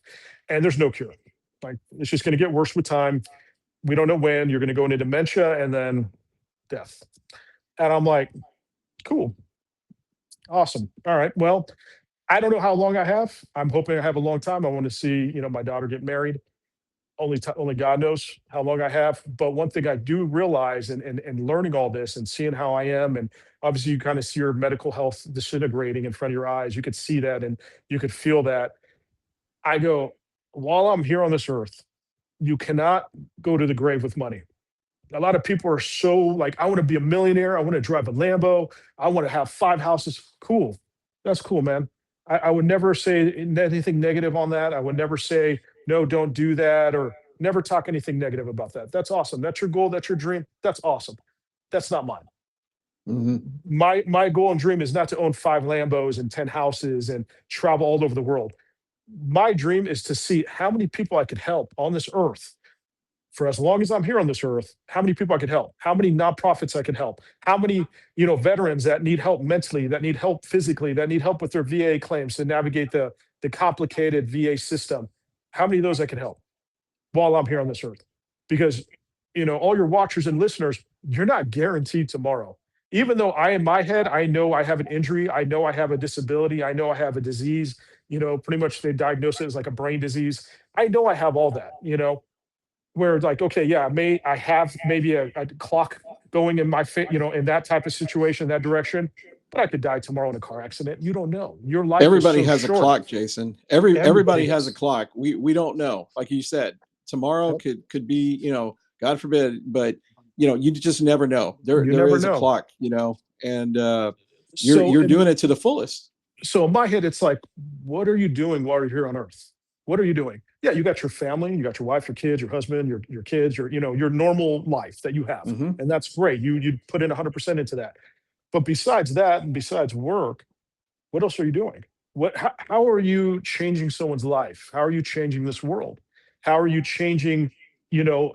and there's no cure. Like it's just going to get worse with time. We don't know when. You're going to go into dementia and then death. And I'm like, cool, awesome, all right. Well, I don't know how long I have. I'm hoping I have a long time. I want to see, my daughter get married. Only God knows how long I have. But one thing I do realize, and learning all this and seeing how I am, and obviously you kind of see your medical health disintegrating in front of your eyes. You could see that and you could feel that. I go, while I'm here on this earth, you cannot go to the grave with money. A lot of people are so like, I want to be a millionaire. I want to drive a Lambo. I want to have 5 houses. Cool. That's cool, man. I would never say anything negative on that. I would never say, no, don't do that, or never talk anything negative about that. That's awesome. That's your goal. That's your dream. That's awesome. That's not mine. Hmm. My goal and dream is not to own 5 Lambos and 10 houses and travel all over the world. My dream is to see how many people I could help on this earth for as long as I'm here on this earth, how many people I could help, how many nonprofits I could help, how many, veterans that need help mentally, that need help physically, that need help with their VA claims to navigate the complicated VA system. How many of those I could help while I'm here on this earth? Because, all your watchers and listeners, you're not guaranteed tomorrow. Even though in my head, I know I have an injury, I know I have a disability, I know I have a disease, pretty much they diagnose it as like a brain disease. I know I have all that, where like, okay, yeah, I have maybe a clock going in my in that type of situation, that direction, but I could die tomorrow in a car accident. You don't know. Your life. Everybody is so has short. a clock, Jason. Everybody has a clock. We don't know. Like you said, tomorrow could be, God forbid, but you just never know. There is a clock, and you're doing it to the fullest. So in my head, it's like, what are you doing while you're here on Earth? What are you doing? yeah, you got your family, you got your wife, your kids, your husband, your kids, your normal life that you have, Hmm. and that's great. You put in 100% into that. But besides that, and besides work, what else are you doing? How are you changing someone's life? How are you changing this world? How are you changing,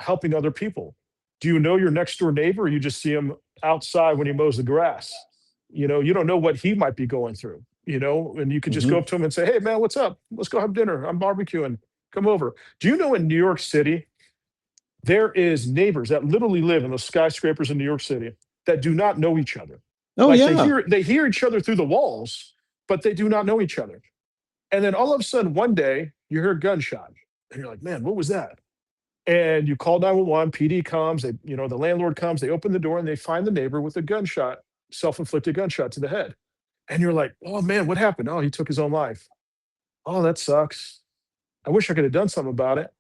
helping other people? Do you know your next door neighbor, or you just see him outside when he mows the grass? You don't know what he might be going through, and you could just go Hmm. up to him and say, "Hey man, what's up? Let's go have dinner. I'm barbecuing. Come over." Do you know in New York City, there is neighbors that literally live in those skyscrapers in New York City that do not know each other. Oh Like they yeah. hear they hear each other through the walls, but they do not know each other. And then all of a sudden, one day, you hear a gunshot, and you're like, "Man, what was that?" And you call 911. PD comes. The landlord comes. They open the door and they find the neighbor with a gunshot, self-inflicted gunshot to the head. And you're like, "Oh man, what happened? Oh, he took his own life. Oh, that sucks. I wish I could have done something about it."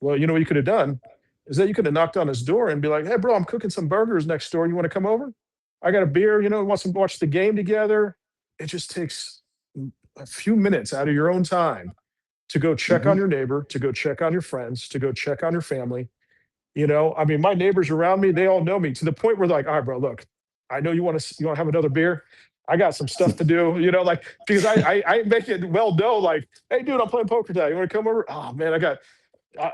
Well, you know what you could have done is that you could have knocked on his door and be like, "Hey, bro, I'm cooking some burgers next door. You want to come over? I got a beer. Want to watch the game together?" It just takes a few minutes out of your own time to go check on Hmm. your neighbor, to go check on your friends, to go check on your family. I mean, my neighbors around me, they all know me to the point where they're like, "All right, bro, look, I know you want to have another beer. I got some stuff to do, like because I make it well known, like, hey, dude, I'm playing poker tonight. You want to come over? Oh man, I got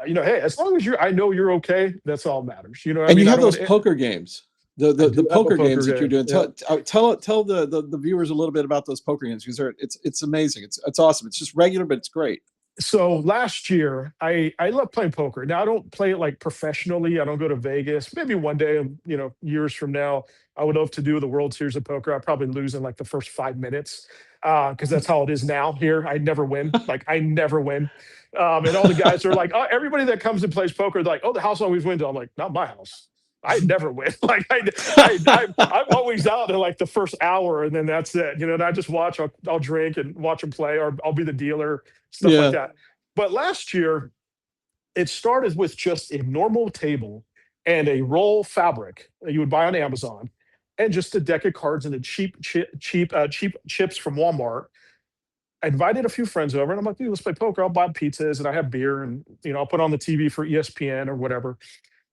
hey, as long as I know you're okay, that's all matters. You know what I And you mean? I have don't want those to. poker games, I the do have a poker games poker that you're game. doing. Yeah. Tell the viewers a little bit about those poker games because it's amazing. It's awesome. It's just regular, but it's great. So last year, I love playing poker. Now I don't play it like professionally. I don't go to Vegas. Maybe one day, years from now, I would love to do the World Series of Poker. I probably lose in like the first 5 minutes because that's how it is now here. I never win. Like I never win. And all the guys are like, oh, everybody that comes and plays poker, they're like, oh, the house always wins. I'm like, not my house. I never win. Like I'm always out in like the first hour, and then that's it. And I just watch. I'll drink and watch them play, or I'll be the dealer, stuff like Yeah. that. But last year, it started with just a normal table and a roll fabric that you would buy on Amazon, and just a deck of cards and the cheap chips from Walmart. I invited a few friends over, and I'm like, dude, let's play poker. I'll buy pizzas and I have beer, and I'll put on the TV for ESPN or whatever.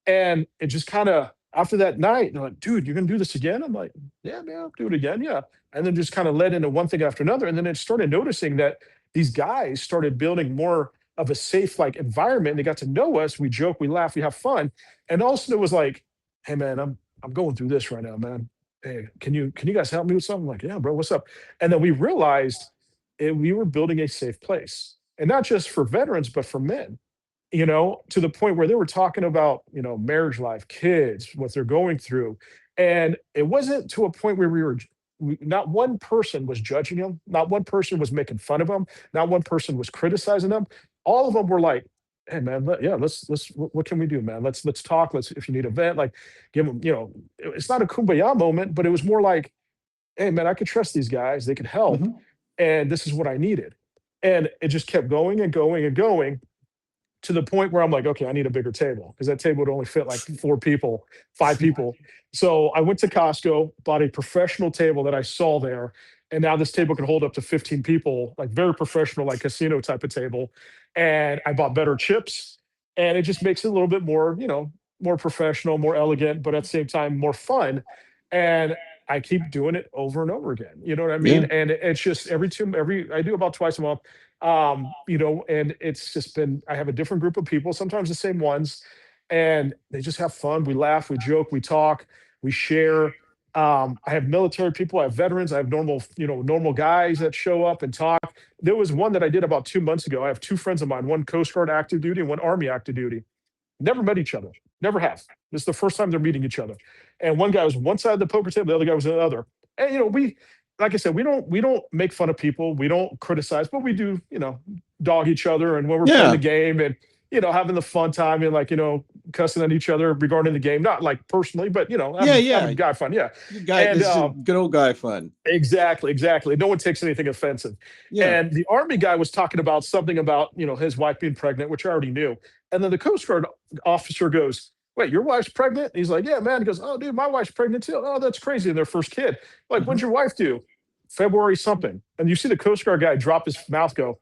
And it just kind of after that night, they're like, dude, you're gonna do this again? I'm like, yeah, man, I'll do it again. Yeah. And then just kind of led into one thing after another. And then it started noticing that these guys started building more of a safe like environment. They got to know us. We joke, we laugh, we have fun. And also it was like, hey man, I'm going through this right now, man. Hey, can you guys help me with something? I'm like, yeah, bro, what's up? And then we realized we were building a safe place. And not just for veterans, but for men, to the point where they were talking about, marriage life, kids, what they're going through. And it wasn't to a point where not one person was judging them, not one person was making fun of them, not one person was criticizing them. All of them were like, hey man, yeah, let's what can we do, man? Let's talk. Let's, if you need a vent, like give them, it's not a kumbaya moment, but it was more like, hey man, I could trust these guys, they could help, Hmm. and this is what I needed. And it just kept going and going and going to the point where I'm like, okay, I need a bigger table because that table would only fit like 4 people, 5 people. So I went to Costco, bought a professional table that I saw there. And now this table can hold up to 15 people, like very professional, like casino type of table. And I bought better chips, and it just makes it a little bit more, more professional, more elegant, but at the same time, more fun. And I keep doing it over and over again. You know what I mean? Yeah. And it's just I do about twice a month. And it's just been, I have a different group of people, sometimes the same ones, and they just have fun. We laugh, we joke, we talk, we share. I have military people, I have veterans, I have normal guys that show up and talk. There was one that I did about 2 months ago. I have two friends of mine, one Coast Guard active duty and one Army active duty. Never met each other, never have. This is the first time they're meeting each other. And one guy was one side of the poker table, the other guy was on the other. And we, like I said, we don't make fun of people, we don't criticize, but we do, dog each other. And when we're playing the Yeah. game and having the fun time and like cussing at each other regarding the game, not like personally, but Yeah. having Yeah. guy fun, yeah. You guy, And this is good old guy fun. exactly. No one takes anything offensive. Yeah. And the Army guy was talking about something about, his wife being pregnant, which I already knew. And then the Coast Guard officer goes, wait, your wife's pregnant? And he's like, yeah, man. He goes, oh, dude, my wife's pregnant too. Oh, that's crazy. And their first kid. Like, when's Hmm. your wife due? February something. And you see the Coast Guard guy drop his mouth, go,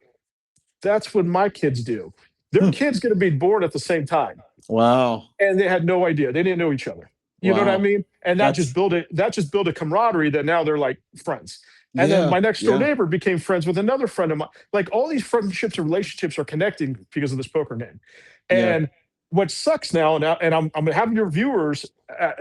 That's what my kids do. Their kids going to be born at the same time, Wow. and they had no idea. They didn't know each other. You know what I Wow. mean? And That's that just built a camaraderie that now they're like friends. And then yeah. my next door Yeah. neighbor became friends with another friend of mine. Like all these friendships and relationships are connecting because of this poker name. Yeah. And what sucks now, and I'm gonna have your viewers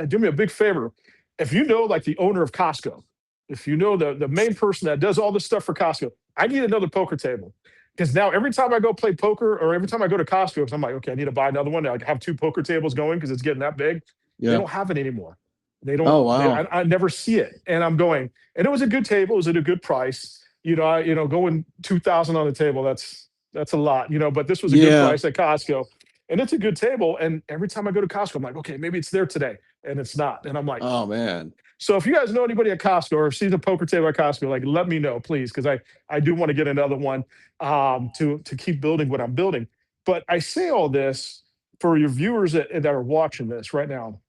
do me a big favor. If you know like the owner of Costco, if you know the main person that does all this stuff for Costco, I need another poker table. Because now every time I go play poker or every time I go to Costco, 'cause I'm like, okay, I need to buy another one. I have two poker tables going because it's getting that big. They Yeah. don't have it anymore. They Oh, don't. wow. I never see it, and I'm going. And it was a good table. It was at a good price. Going 2,000 on the table. That's a lot. But this was a good Yeah. price at Costco, and it's a good table. And every time I go to Costco, I'm like, okay, maybe it's there today, and it's not. And I'm like, Oh, man. so if you guys know anybody at Costco or see the poker table at Costco, like let me know, please, because I do want to get another one to keep building what I'm building. But I say all this for your viewers that are watching this right now.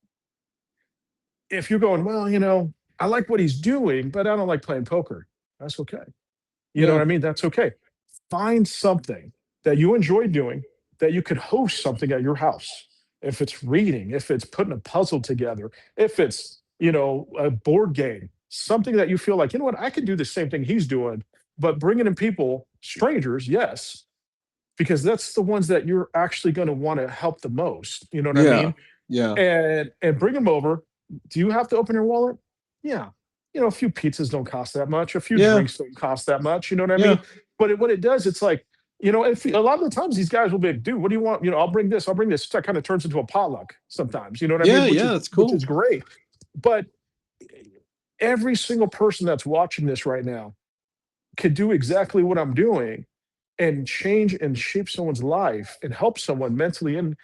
If you're going, well, I like what he's doing, but I don't like playing poker. That's okay. You know Yeah. what I mean? That's okay. Find something that you enjoy doing that you could host something at your house. If it's reading, if it's putting a puzzle together, if it's, a board game, something that you feel like, you know what, I could do the same thing he's doing, but bringing in people, strangers, yes, because that's the ones that you're actually going to want to help the most. You know what I Yeah. mean? Yeah. And bring them over. Do you have to open your wallet? Yeah. A few pizzas don't cost that much. A few Yeah. drinks don't cost that much. You know what I Yeah. mean? But what it does, it's like, if a lot of the times these guys will be like, dude, what do you want? I'll bring this. I'll bring this. That kind of turns into a potluck sometimes. You know what I Yeah. mean? Yeah. That's Which is cool. great. But every single person that's watching this right now could do exactly what I'm doing and change and shape someone's life and help someone mentally and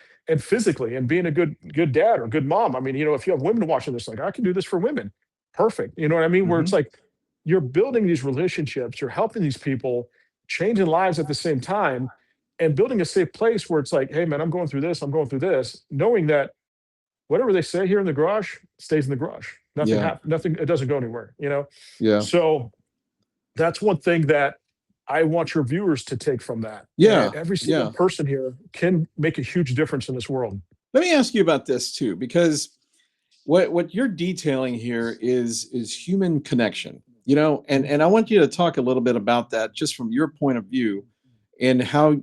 physically and being a good dad or good mom. I mean, if you have women watching this, like I can do this for women. Perfect. You know what I mean? Where it's Mhm. like you're building these relationships, you're helping these people, changing lives at the same time, and building a safe place where it's like, hey man, I'm going through this, knowing that whatever they say here in the garage stays in the garage. Nothing Yeah. happens, nothing, it doesn't go anywhere. Yeah. So that's one thing that I want your viewers to take from that. Yeah. And every single Yeah. person here can make a huge difference in this world. Let me ask you about this too, because what you're detailing here is human connection, and I want you to talk a little bit about that just from your point of view and how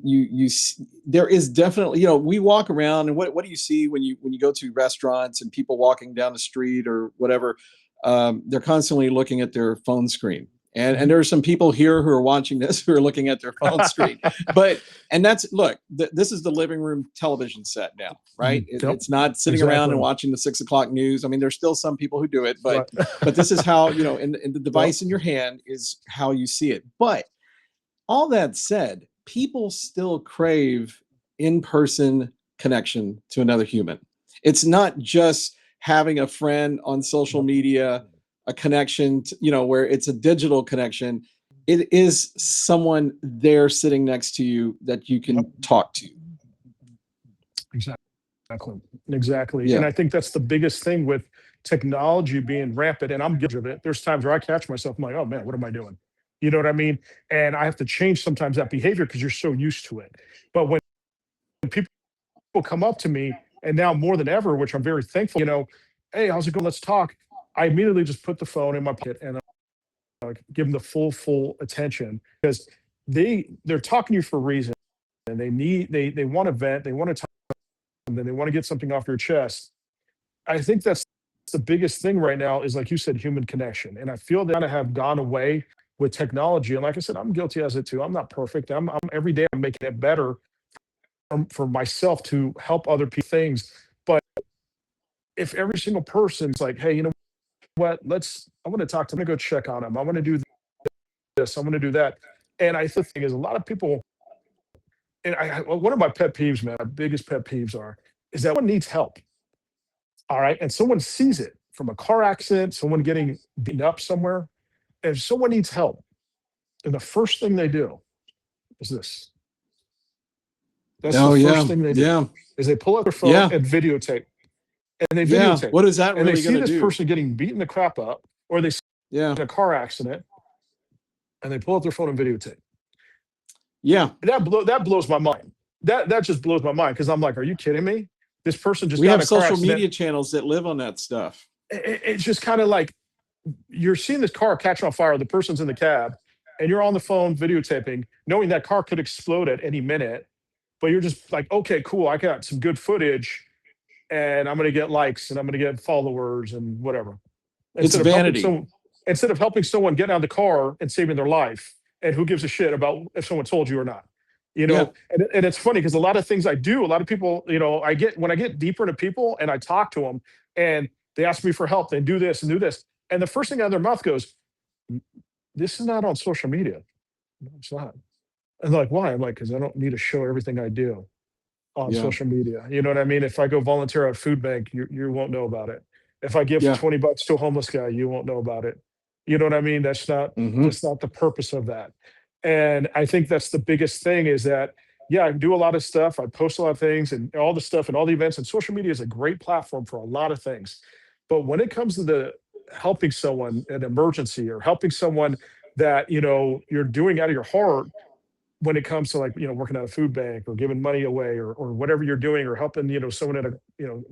there is definitely, we walk around and what do you see when you go to restaurants and people walking down the street or whatever, they're constantly looking at their phone screen. And there are some people here who are watching this who are looking at their phone screen, and that's look. This is the living room television set now, right? Yep, It's not sitting around and exactly. watching the 6 o'clock news. I mean, there's still some people who do it, but Right. this is how in the Yep. device in your hand is how you see it. But all that said, people still crave in-person connection to another human. It's not just having a friend on social media, a connection, where it's a digital connection. It is someone there sitting next to you that you can talk to. Exactly. Yeah. And I think that's the biggest thing with technology being rampant. And I'm guilty of it. There's times where I catch myself, I'm like, oh man, what am I doing? You know what I mean? And I have to change sometimes that behavior because you're so used to it. But when people come up to me, and now more than ever, which I'm very thankful, hey, how's it going? Let's talk. I immediately just put the phone in my pocket and give them the full attention because they're talking to you for a reason, and they want to vent, they want to talk, and then they want to get something off your chest. I think that's the biggest thing right now is like you said, human connection, and I feel that I have gone away with technology. And like I said, I'm guilty as it too. I'm not perfect. I'm every day I'm making it better for myself to help other people things. But if every single person's like, hey, you know what? I want to talk to them. I'm going to go check on them. I want to do this. I want to do that. And I think the thing is a lot of people, and one of my pet peeves, man, my biggest pet peeves is that one needs help. All right. And someone sees it from a car accident, someone getting beaten up somewhere, and if someone needs help, and the first thing they do is this. That's Oh, the yeah. first thing they do Yeah. is they pull out their phone Yeah. and videotape. And they Yeah. videotape. What is that And they really see going to this do? person getting beaten the crap up, or they see Yeah. in a car accident, and they pull out their phone and videotape. Yeah. That blows my mind. That just blows my mind because I'm like, are you kidding me? This person just We got in have a car social accident. media channels that live on that stuff. It's just kind of like you're seeing this car catch on fire. The person's in the cab, and you're on the phone videotaping, knowing that car could explode at any minute. But you're just like, okay, cool. I got some good footage, and I'm going to get likes, and I'm going to get followers, and whatever. It's Instead of helping vanity. someone, instead of helping someone get out of the car and saving their life, and who gives a shit about if someone told you or not, Yeah. And it's funny because a lot of things I do, a lot of people, I get when I get deeper into people and I talk to them, and they ask me for help, they do this and do this, and the first thing out of their mouth goes, "This is not on social media." No, it's not. And they're like, why? I'm like, because I don't need to show everything I do on Yeah. social media. You know what I mean? If I go volunteer at a food bank, you won't know about it. If I give Yeah. $20 to a homeless guy, you won't know about it. You know what I mean? Hmm. That's not the purpose of that. And I think that's the biggest thing is that, yeah, I do a lot of stuff. I post a lot of things and all the stuff and all the events, and social media is a great platform for a lot of things. But when it comes to the helping someone an emergency or helping someone that, you're doing out of your heart, when it comes to like working at a food bank or giving money away or whatever you're doing or helping someone at a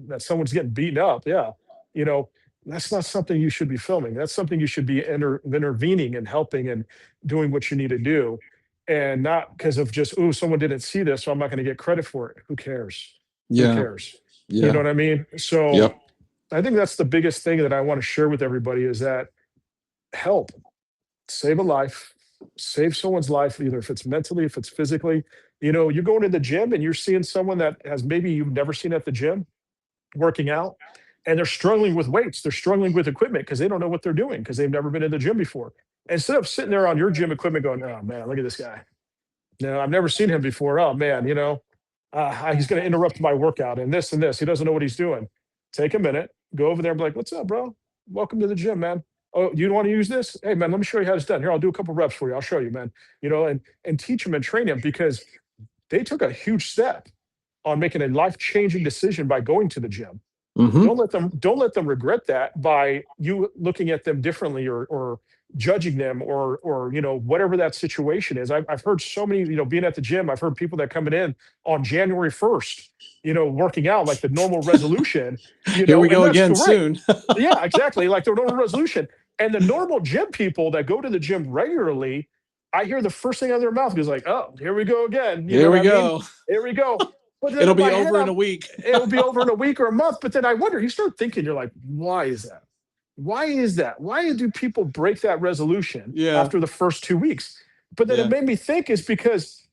that someone's getting beaten up, yeah, you know that's not something you should be filming. That's something you should be intervening and helping and doing what you need to do, and not because of just, oh, someone didn't see this, so I'm not going to get credit for it. Who cares? Who Yeah. cares? You know Yeah. what I mean? So Yep. I think that's the biggest thing that I want to share with everybody is that help save a life, save someone's life, either if it's mentally, if it's physically. You're going to the gym and you're seeing someone that has maybe you've never seen at the gym working out, and they're struggling with weights, they're struggling with equipment because they don't know what they're doing because they've never been in the gym before. Instead of sitting there on your gym equipment going, oh man, look at this guy. No, I've never seen him before. Oh man, he's going to interrupt my workout and this and this. He doesn't know what he's doing. Take a minute, go over there and be like, what's up, bro? Welcome to the gym, man. Oh, you want to use this? Hey, man, let me show you how it's done. Here, I'll do a couple reps for you. I'll show you, man. And teach them and train them because they took a huge step on making a life-changing decision by going to the gym. Hmm. Don't let them regret that by you looking at them differently or judging them or whatever that situation is. I've heard so many, being at the gym, I've heard people that coming in on January 1st, working out like the normal resolution, Here we and go that's again great. soon. Yeah, exactly. Like the normal resolution. And the normal gym people that go to the gym regularly, I hear the first thing out of their mouth is like, oh, here we go again. You know Here what we I mean? go. Here we go. But then It'll in be my head, over in a week. it'll be over in a week or a month. But then I wonder, you start thinking, you're like, why is that? Why is that? Why do people break that resolution Yeah. after the first 2 weeks? But then it Yeah. made me think is because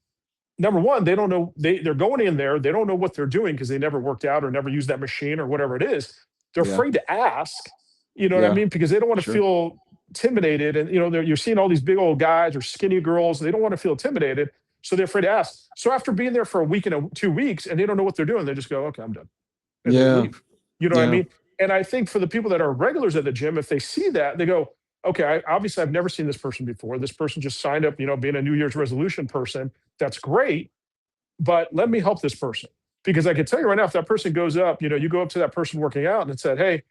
number one, they don't know they're going in there, they don't know what they're doing because they never worked out or never used that machine or whatever it is. They're Yeah. afraid to ask, you know what I Yeah. mean? Because they don't want to Sure. feel intimidated. And you're seeing all these big old guys or skinny girls, they don't want to feel intimidated. So they're afraid to ask. So after being there for a week and 2 weeks and they don't know what they're doing, they just go, okay, I'm done. And they Yeah. leave. You know what I Yeah. mean? And I think for the people that are regulars at the gym, if they see that, they go, okay, obviously I've never seen this person before. This person just signed up, being a New Year's resolution person. That's great. But let me help this person. Because I can tell you right now, if that person goes up, you go up to that person working out and said, hey,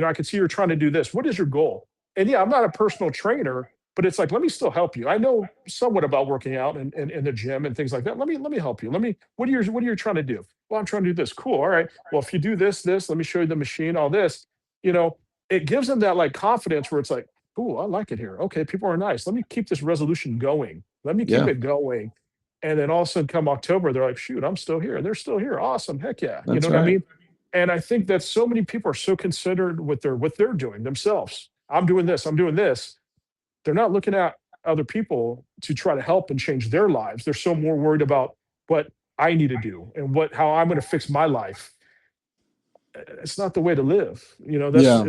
I can see you're trying to do this. What is your goal? And yeah, I'm not a personal trainer, but it's like, let me still help you. I know somewhat about working out and in the gym and things like that. Let me help you. What are you trying to do? Well, I'm trying to do this. Cool. All right. Well, if you do this, let me show you the machine, all this, you know, it gives them that like confidence where it's like, cool, I like it here. Okay, people are nice. Let me keep this resolution going. Let me keep Yeah. it going. And then all of a sudden come October, they're like, shoot, I'm still here. They're still here. Awesome. Heck yeah. You That's know what I right. mean? And I think that so many people are so considered with what they're doing themselves. I'm doing this. I'm doing this. They're not looking at other people to try to help and change their lives. They're so more worried about what I need to do and how I'm going to fix my life. It's not the way to live. That's Yeah.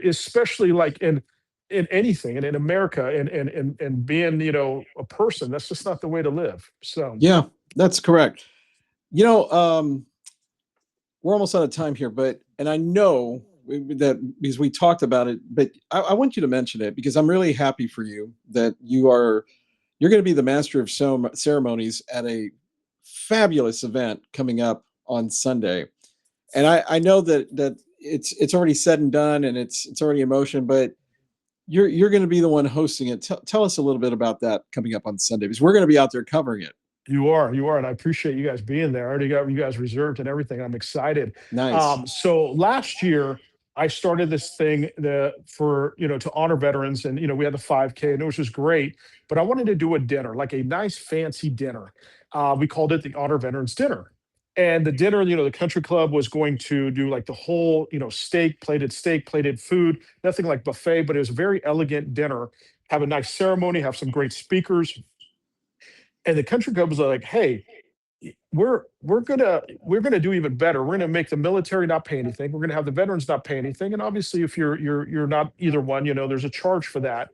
especially like in anything and in America and being, a person. That's just not the way to live. So Yeah. That's correct. You know, we're almost out of time here, and I know that because we talked about it, but I want you to mention it because I'm really happy for you that you're going to be the master of ceremonies at a fabulous event coming up on Sunday. And I know that it's already said and done and it's already in motion, but you're going to be the one hosting it. Tell us a little bit about that coming up on Sunday, because we're going to be out there covering it. You are, and I appreciate you guys being there. I already got you guys reserved and everything. I'm excited. Nice. So last year I started this thing for to honor veterans, and we had the 5K, and it was just great. But I wanted to do a dinner, like a nice fancy dinner. We called it the Honor Veterans Dinner. And the dinner, the country club was going to do like the whole, steak, plated food, nothing like buffet, but it was a very elegant dinner. Have a nice ceremony, have some great speakers, and the country club was like, "Hey, we're gonna do even better. We're gonna make the military not pay anything. We're gonna have the veterans not pay anything. And obviously, if you're not either one, there's a charge for that.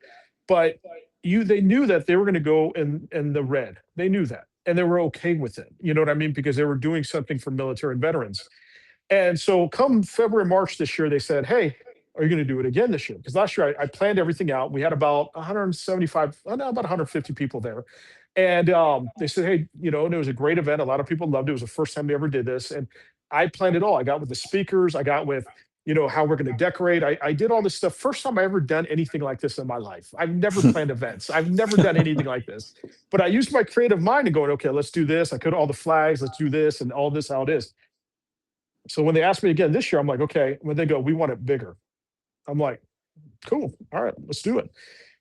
But they knew that they were gonna go in the red. They knew that, and they were okay with it. You know what I mean? Because they were doing something for military and veterans. And so come February, March this year, they said, "Hey, are you going to do it again this year?" Because last year I planned everything out. We had about 175, no, about 150 people there. And they said, "Hey, and it was a great event. A lot of people loved it. It was the first time they ever did this." And I planned it all. I got with the speakers. I got with, how we're going to decorate. I did all this stuff. First time I ever done anything like this in my life. I've never planned events. I've never done anything like this. But I used my creative mind and going, okay, let's do this. I could all the flags. Let's do this and all this how it is. So when they asked me again this year, I'm like, okay. When they go, we want it bigger. I'm like, cool. All right, let's do it.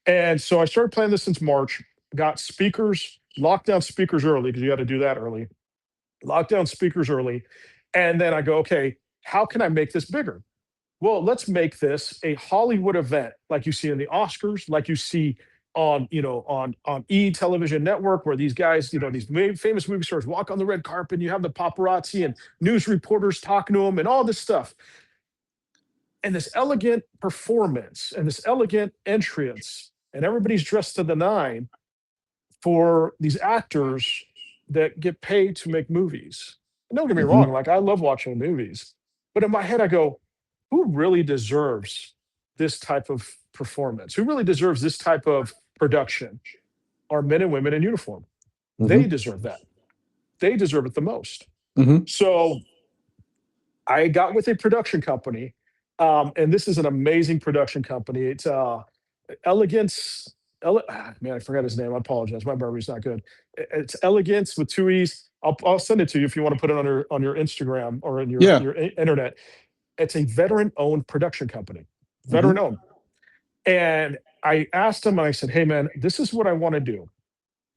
And so I started planning this since March, got speakers, locked down speakers early because you got to do that early, locked down speakers early. And then I go, okay, how can I make this bigger? Well, let's make this a Hollywood event like you see in the Oscars, like you see on, on Television Network, where these guys, these famous movie stars walk on the red carpet, and you have the paparazzi and news reporters talking to them and all this stuff. And this elegant performance and this elegant entrance, and everybody's dressed to the nine for these actors that get paid to make movies. And don't get me Mhm. wrong, like I love watching movies, but in my head I go, who really deserves this type of performance? Who really deserves this type of production? Are men and women in uniform. They Mhm. deserve that. They deserve it the most. Mhm. So I got with a production company, and this is an amazing production company. It's Elegance. Man, I forgot his name. I apologize. My memory's not good. It's Elegance with two E's. I'll send it to you if you want to put it on your Instagram or in your Yeah. your internet. It's a veteran-owned production company, Mhm. veteran-owned. And I asked him, and I said, "Hey, man, this is what I want to do.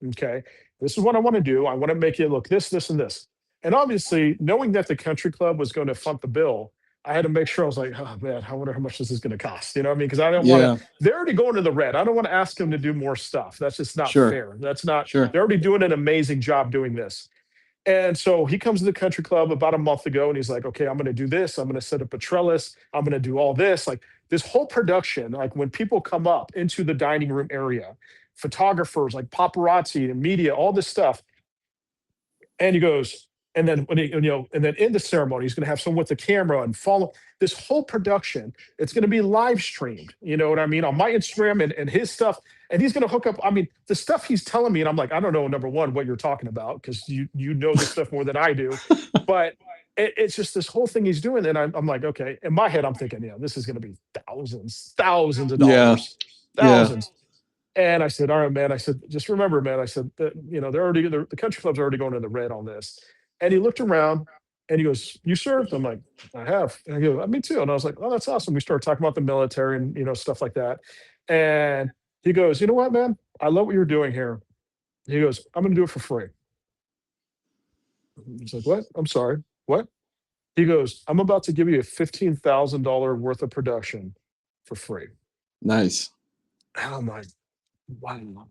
Okay, this is what I want to do. I want to make it look this, this, and this." And obviously, knowing that the country club was going to front the bill, I had to make sure I was like, "Oh man, I wonder how much this is going to cost." You know what I mean? Because I don't want to. Yeah. They're already going to the red. I don't want to ask them to do more stuff. That's just not Sure. fair. That's not. Sure. They're already doing an amazing job doing this. And so he comes to the country club about a month ago, and he's like, "Okay, I'm going to do this. I'm going to set up a trellis. I'm going to do all this." Like this whole production, like when people come up into the dining room area, photographers, like paparazzi and media, all this stuff. And he goes, and then and then in the ceremony, he's going to have someone with the camera and follow this whole production. It's going to be live streamed. You know what I mean? On my Instagram and his stuff. And he's going to hook up. I mean, the stuff he's telling me, and I'm like, I don't know, number one, what you're talking about, because you know this stuff more than I do. But it's just this whole thing he's doing. And I'm like, okay. In my head, I'm thinking, yeah, this is going to be thousands of Yeah. dollars, Yeah. thousands. And I said, "All right, man." I said, "Just remember, man." I said, that, the country club's already going in the red on this." And he looked around and he goes, "You served?" I'm like, "I have." And I go, "Me too." And I was like, "Oh, that's awesome." We started talking about the military and, stuff like that. And he goes, "You know what, man? I love what you're doing here." He goes, "I'm going to do it for free." He's like, "What?" "I'm sorry. What?" He goes, "I'm about to give you a $15,000 worth of production for free." Nice. And I'm like, wow.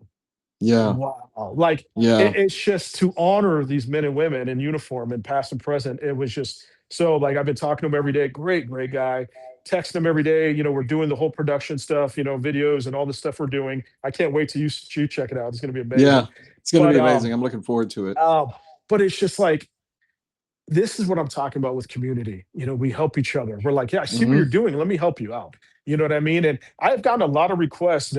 Yeah. Wow. Like Yeah. it's just to honor these men and women in uniform and past and present. It was just so like I've been talking to him every day. Great guy. Text him every day. We're doing the whole production stuff, videos and all the stuff we're doing. I can't wait till you check it out. It's gonna be Yeah. amazing. It's going to But be amazing. I'm looking forward to it. um, but it's just like this is what I'm talking about with community. We help each other. We're like, yeah, I see what you're Mhm. doing. Let me help you out. You know what I mean? And I've gotten a lot of requests,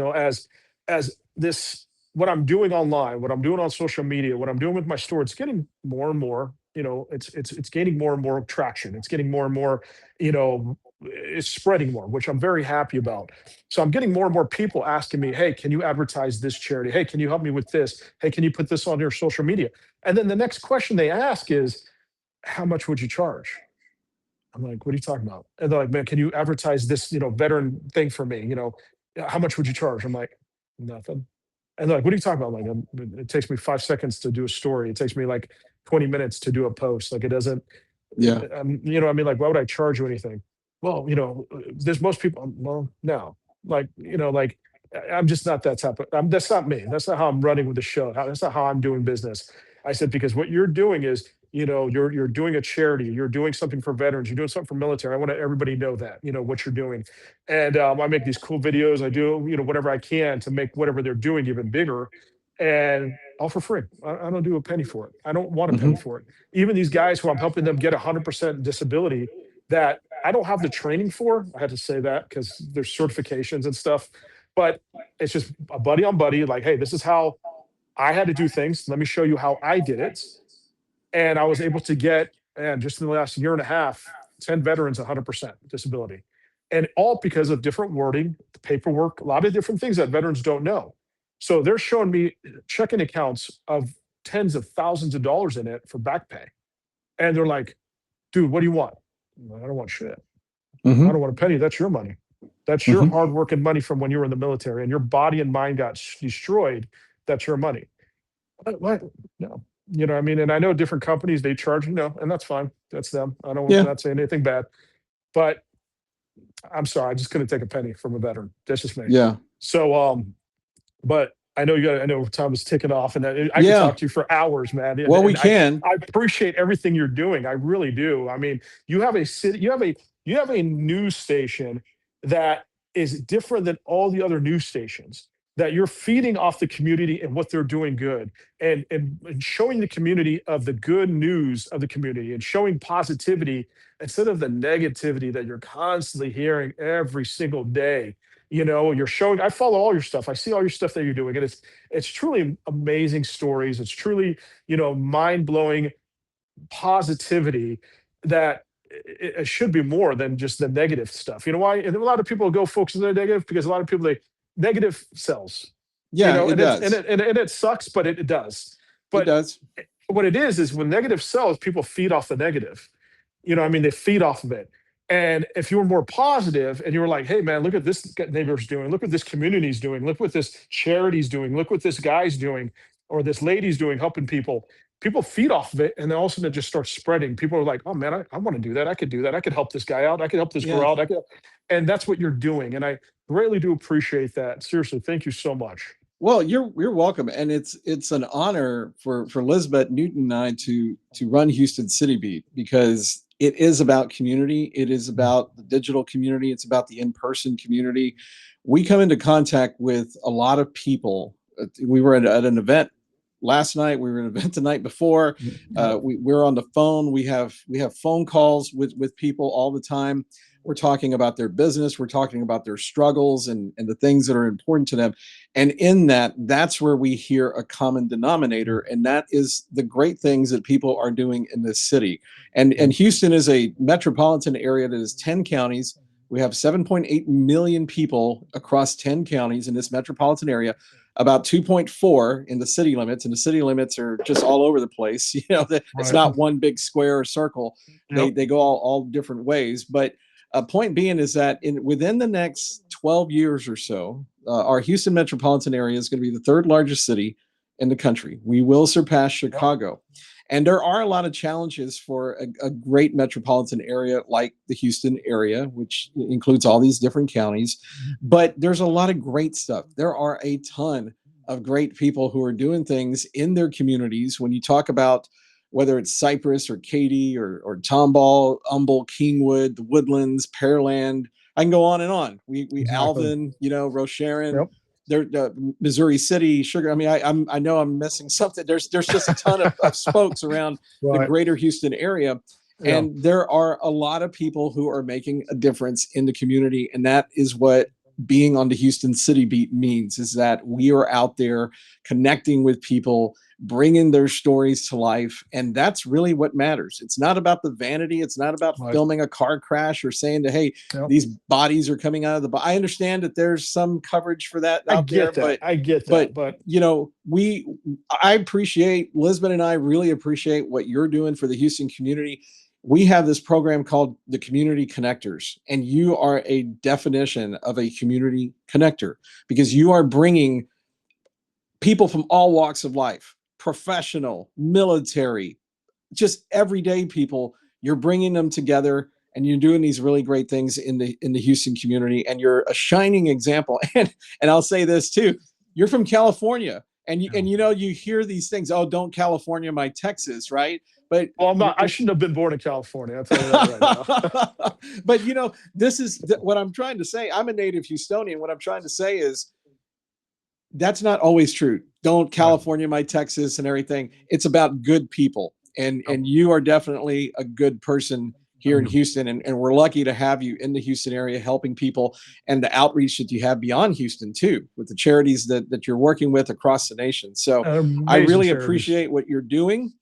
as this what I'm doing online, what I'm doing on social media, what I'm doing with my store, it's getting more and more, it's gaining more and more traction. It's getting more and more, you know, is spreading more, which I'm very happy about. So I'm getting more and more people asking me, hey, can you advertise this charity? Hey, can you help me with this? Hey, can you put this on your social media? And then the next question they ask is, how much would you charge? I'm like, what are you talking about? And they're like, man, can you advertise this, veteran thing for me? How much would you charge? I'm like, nothing. And they're like, what are you talking about? Like, it takes me 5 seconds to do a story. It takes me like 20 minutes to do a post. Like, it doesn't, Yeah. like, why would I charge you anything? Well, there's most people, well, no, like, I'm just not that type of, that's not me. That's not how I'm running with the show. That's not how I'm doing business. I said, because what you're doing is, you're doing a charity, you're doing something for veterans, you're doing something for military. I want everybody to know that, what you're doing. And I make these cool videos. I do, whatever I can to make whatever they're doing even bigger, and all for free. I don't do a penny for it. I don't want a penny for it. Even these guys who I'm helping them get 100% disability that I don't have the training for. I had to say that because there's certifications and stuff, but it's just a buddy on buddy. Like, hey, this is how I had to do things. Let me show you how I did it. And I was able to get, and just in the last year and a half, 10 veterans 100% disability. And all because of different wording, the paperwork, a lot of different things that veterans don't know. So they're showing me checking accounts of tens of thousands of dollars in it for back pay. And they're like, dude, what do you want? I don't want shit. I don't want a penny. That's your money. That's your hard work and money from when you were in the military and your body and mind got destroyed. That's your money. What? No. What I mean? And I know different companies, they charge, and that's fine. That's them. I don't want not saying anything bad, but I'm sorry. I just couldn't take a penny from a veteran. That's just me. Yeah. So, but I know I know time is ticking off, and I can talk to you for hours, man. Well, we And can. I appreciate everything you're doing. I really do. I mean, you have a city, you have a news station that is different than all the other news stations, that you're feeding off the community and what they're doing good, and showing the community of the good news of the community, and showing positivity instead of the negativity that you're constantly hearing every single day. You're showing, I follow all your stuff. I see all your stuff that you're doing. And it's truly amazing stories. It's truly, mind-blowing positivity that it should be more than just the negative stuff. You know why? And a lot of people go focus on the negative because a lot of people, negative sells. Yeah, it and does. And it sucks, but it does. But it does. What it is when negative sells, people feed off the negative. They feed off of it. And if you were more positive and you were like, hey, man, look at this neighbor's doing. Look what this community's doing. Look what this charity's doing. Look what this guy's doing or this lady's doing, helping people. People feed off of it. And then all of a sudden it just starts spreading. People are like, oh, man, I want to do that. I could do that. I could help this guy out. I could help this girl out. And that's what you're doing. And I greatly do appreciate that. Seriously, thank you so much. Well, you're welcome, and it's an honor for Lizbeth Newton and I to run Houston City Beat, because it is about community. It is about the digital community. It's about the in-person community. We come into contact with a lot of people. We were at an event last night. We were at an event the night before. We're on the phone. We have phone calls with people all the time. We're talking about their business. We're talking about their struggles and the things that are important to them. And in that's where we hear a common denominator. And that is the great things that people are doing in this city. And Houston is a metropolitan area that is 10 counties. We have 7.8 million people across 10 counties in this metropolitan area, about 2.4 in the city limits. And the city limits are just all over the place. It's not one big square or circle. They go all different ways. But point being is that within the next 12 years or so, our Houston metropolitan area is going to be the third largest city in the country. We will surpass Chicago. And there are a lot of challenges for a great metropolitan area like the Houston area, which includes all these different counties. But there's a lot of great stuff. There are a ton of great people who are doing things in their communities. When you talk about whether it's Cypress or Katy or Tomball, Humble, Kingwood, the Woodlands, Pearland, I can go on and on. We Alvin, Rosharon, Missouri City, Sugar. I mean, I know I'm missing something. There's just a ton of spokes around the greater Houston area. And there are a lot of people who are making a difference in the community. And that is what being on the Houston City Beat means, is that we are out there connecting with people. bringing their stories to life. And that's really what matters. It's not about the vanity. It's not about filming a car crash or saying that, hey, these bodies are coming out of the, I understand that there's some coverage for that out there, but I get that. But you know, I appreciate, Lisbon and I really appreciate what you're doing for the Houston community. We have this program called the Community Connectors, and you are a definition of a community connector because you are bringing people from all walks of life, professional, military, just everyday people. You're bringing them together, and you're doing these really great things in the Houston community. And you're a shining example. And I'll say this too: you're from California, and you hear these things. Oh, don't California my Texas, right? But well, I'm not. I shouldn't have been born in California. I'll tell you that right now. But this is what I'm trying to say. I'm a native Houstonian. What I'm trying to say is, that's not always true. Don't California my Texas and everything. It's about good people. And you are definitely a good person here in Houston. And we're lucky to have you in the Houston area helping people, and the outreach that you have beyond Houston too, with the charities that you're working with across the nation. So I really appreciate what you're doing.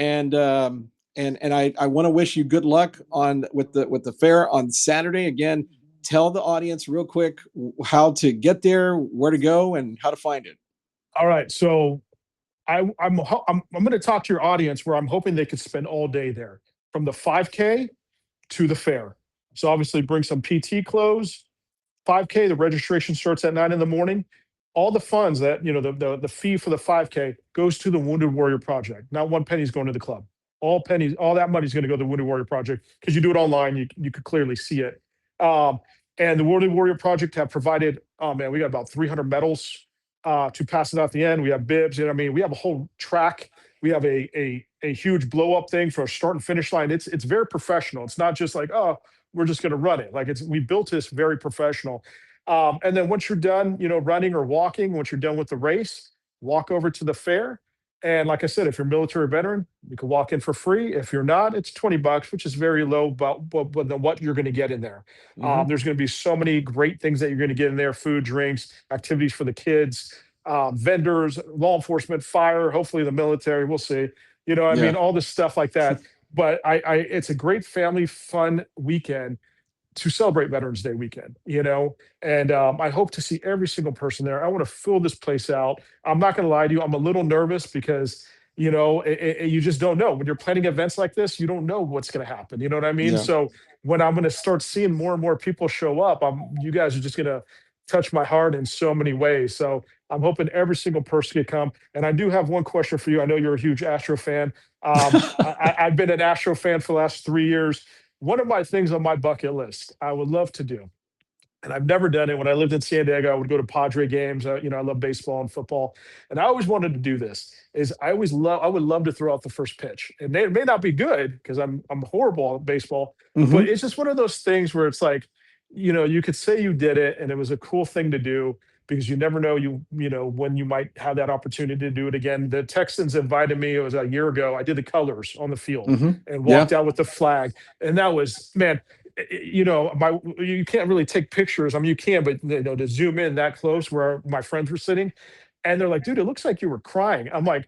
And I want to wish you good luck with the fair on Saturday. Again, tell the audience real quick how to get there, where to go, and how to find it. All right. So I'm going to talk to your audience where I'm hoping they could spend all day there, from the 5K to the fair. So obviously bring some PT clothes. 5K, the registration starts at 9 a.m. All the funds that, the fee for the 5K goes to the Wounded Warrior Project. Not one penny is going to the club. All that money is going to go to the Wounded Warrior Project, because you do it online. You could clearly see it. And the Wounded Warrior Project have provided, we got about 300 medals to pass it out at the end. We have bibs. We have a whole track. We have a huge blow up thing for a start and finish line. It's very professional. It's not just like, oh, we're just going to run it. We built this very professional. And then once you're done, running or walking, once you're done with the race, walk over to the fair. And like I said, if you're a military veteran, you can walk in for free. If you're not, it's $20, which is very low, but what you're going to get in there. There's going to be so many great things that you're going to get in there: food, drinks, activities for the kids, vendors, law enforcement, fire, hopefully the military. We'll see. All this stuff like that. But it's a great family fun weekend to celebrate Veterans Day weekend, and I hope to see every single person there. I want to fill this place out. I'm not going to lie to you. I'm a little nervous because, you just don't know. When you're planning events like this, you don't know what's going to happen. You know what I mean? Yeah. So when I'm going to start seeing more and more people show up, you guys are just going to touch my heart in so many ways. So I'm hoping every single person can come. And I do have one question for you. I know you're a huge Astro fan. I've been an Astro fan for the last 3 years. One of my things on my bucket list I would love to do, and I've never done it. When I lived in San Diego, I would go to Padre games. I love baseball and football, and I always wanted to do this. I would love to throw out the first pitch, and it may not be good because I'm horrible at baseball, but it's just one of those things where it's like, you could say you did it, and it was a cool thing to do, because you never know when you might have that opportunity to do it again. The Texans invited me. It was a year ago. I did the colors on the field and walked out with the flag, and that was, man. You can't really take pictures. You can, but to zoom in that close where my friends were sitting, and they're like, "Dude, it looks like you were crying." I'm like,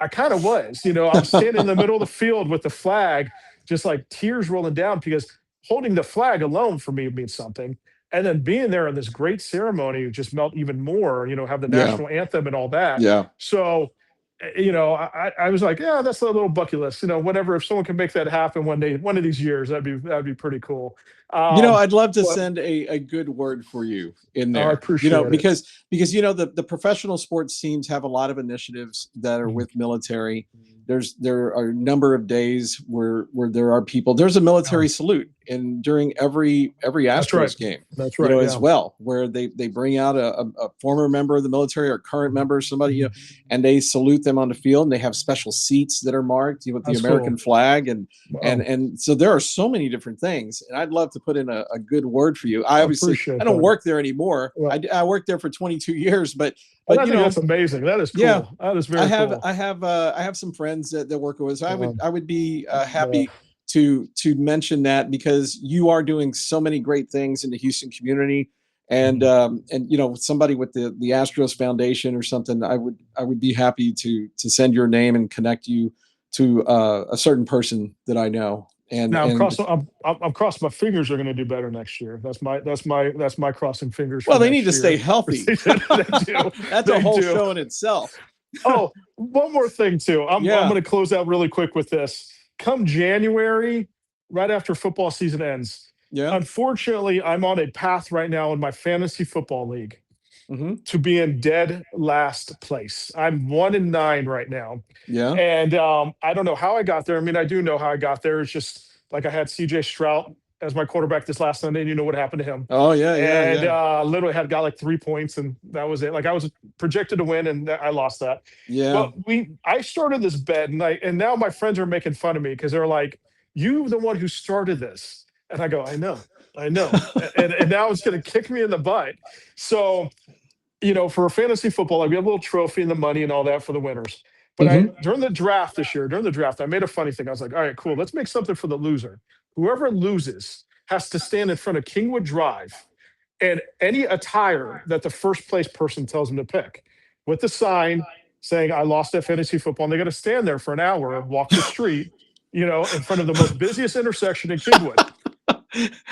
I kind of was. I'm standing in the middle of the field with the flag, just like tears rolling down, because holding the flag alone for me means something. And then being there in this great ceremony just melt even more, have the national anthem and all that. Yeah. So, I was like, yeah, that's a little bucket list, whatever. If someone can make that happen one day, one of these years, that'd be pretty cool. I'd love to send a good word for you in there. I appreciate it. Because the professional sports teams have a lot of initiatives that are with military. There are a number of days where there are people. There's a military salute during every Astros game. That's right. As well, where they bring out a former member of the military or current member, somebody, and they salute them on the field, and they have special seats that are marked with the American flag, and so there are so many different things. And I'd love to put in a good word for you. I don't work there anymore. Well, I worked there for 22 years, but I think that's amazing. That is cool. Yeah, that is very cool. I have some friends that work with us. I would be happy to mention that, because you are doing so many great things in the Houston community. and somebody with the Astros Foundation or something, I would be happy to send your name and connect you to a certain person that I know. Now And I'm crossing my fingers they're going to do better next year. That's my crossing fingers for well, they need next to stay year. healthy. They do. That's a They whole do. show in itself. Oh, one more thing too. I'm Yeah. going to close out really quick with this. Come January, right after football season ends, Yeah. unfortunately, I'm on a path right now in my fantasy football league Hmm. to be in dead last place. I'm 1-9 right now. Yeah. And I don't know how I got there. I mean, I do know how I got there. It's just like I had CJ Stroud as my quarterback this last Sunday, and you know what happened to him. Oh yeah. Yeah. And Yeah. literally got like 3 points, and that was it. Like I was projected to win, and I lost that. Yeah. But I started this bet, and now my friends are making fun of me because they're like, "You the one who started this," and I go, I know, and now it's going to kick me in the butt. So for fantasy football, like we have a little trophy and the money and all that for the winners. But Hmm. during the draft this year, I made a funny thing. I was like, all right, cool. Let's make something for the loser. Whoever loses has to stand in front of Kingwood Drive and any attire that the first place person tells them to pick with the sign saying, I lost at fantasy football. And they got to stand there for an hour, walk the street, in front of the most busiest intersection in Kingwood.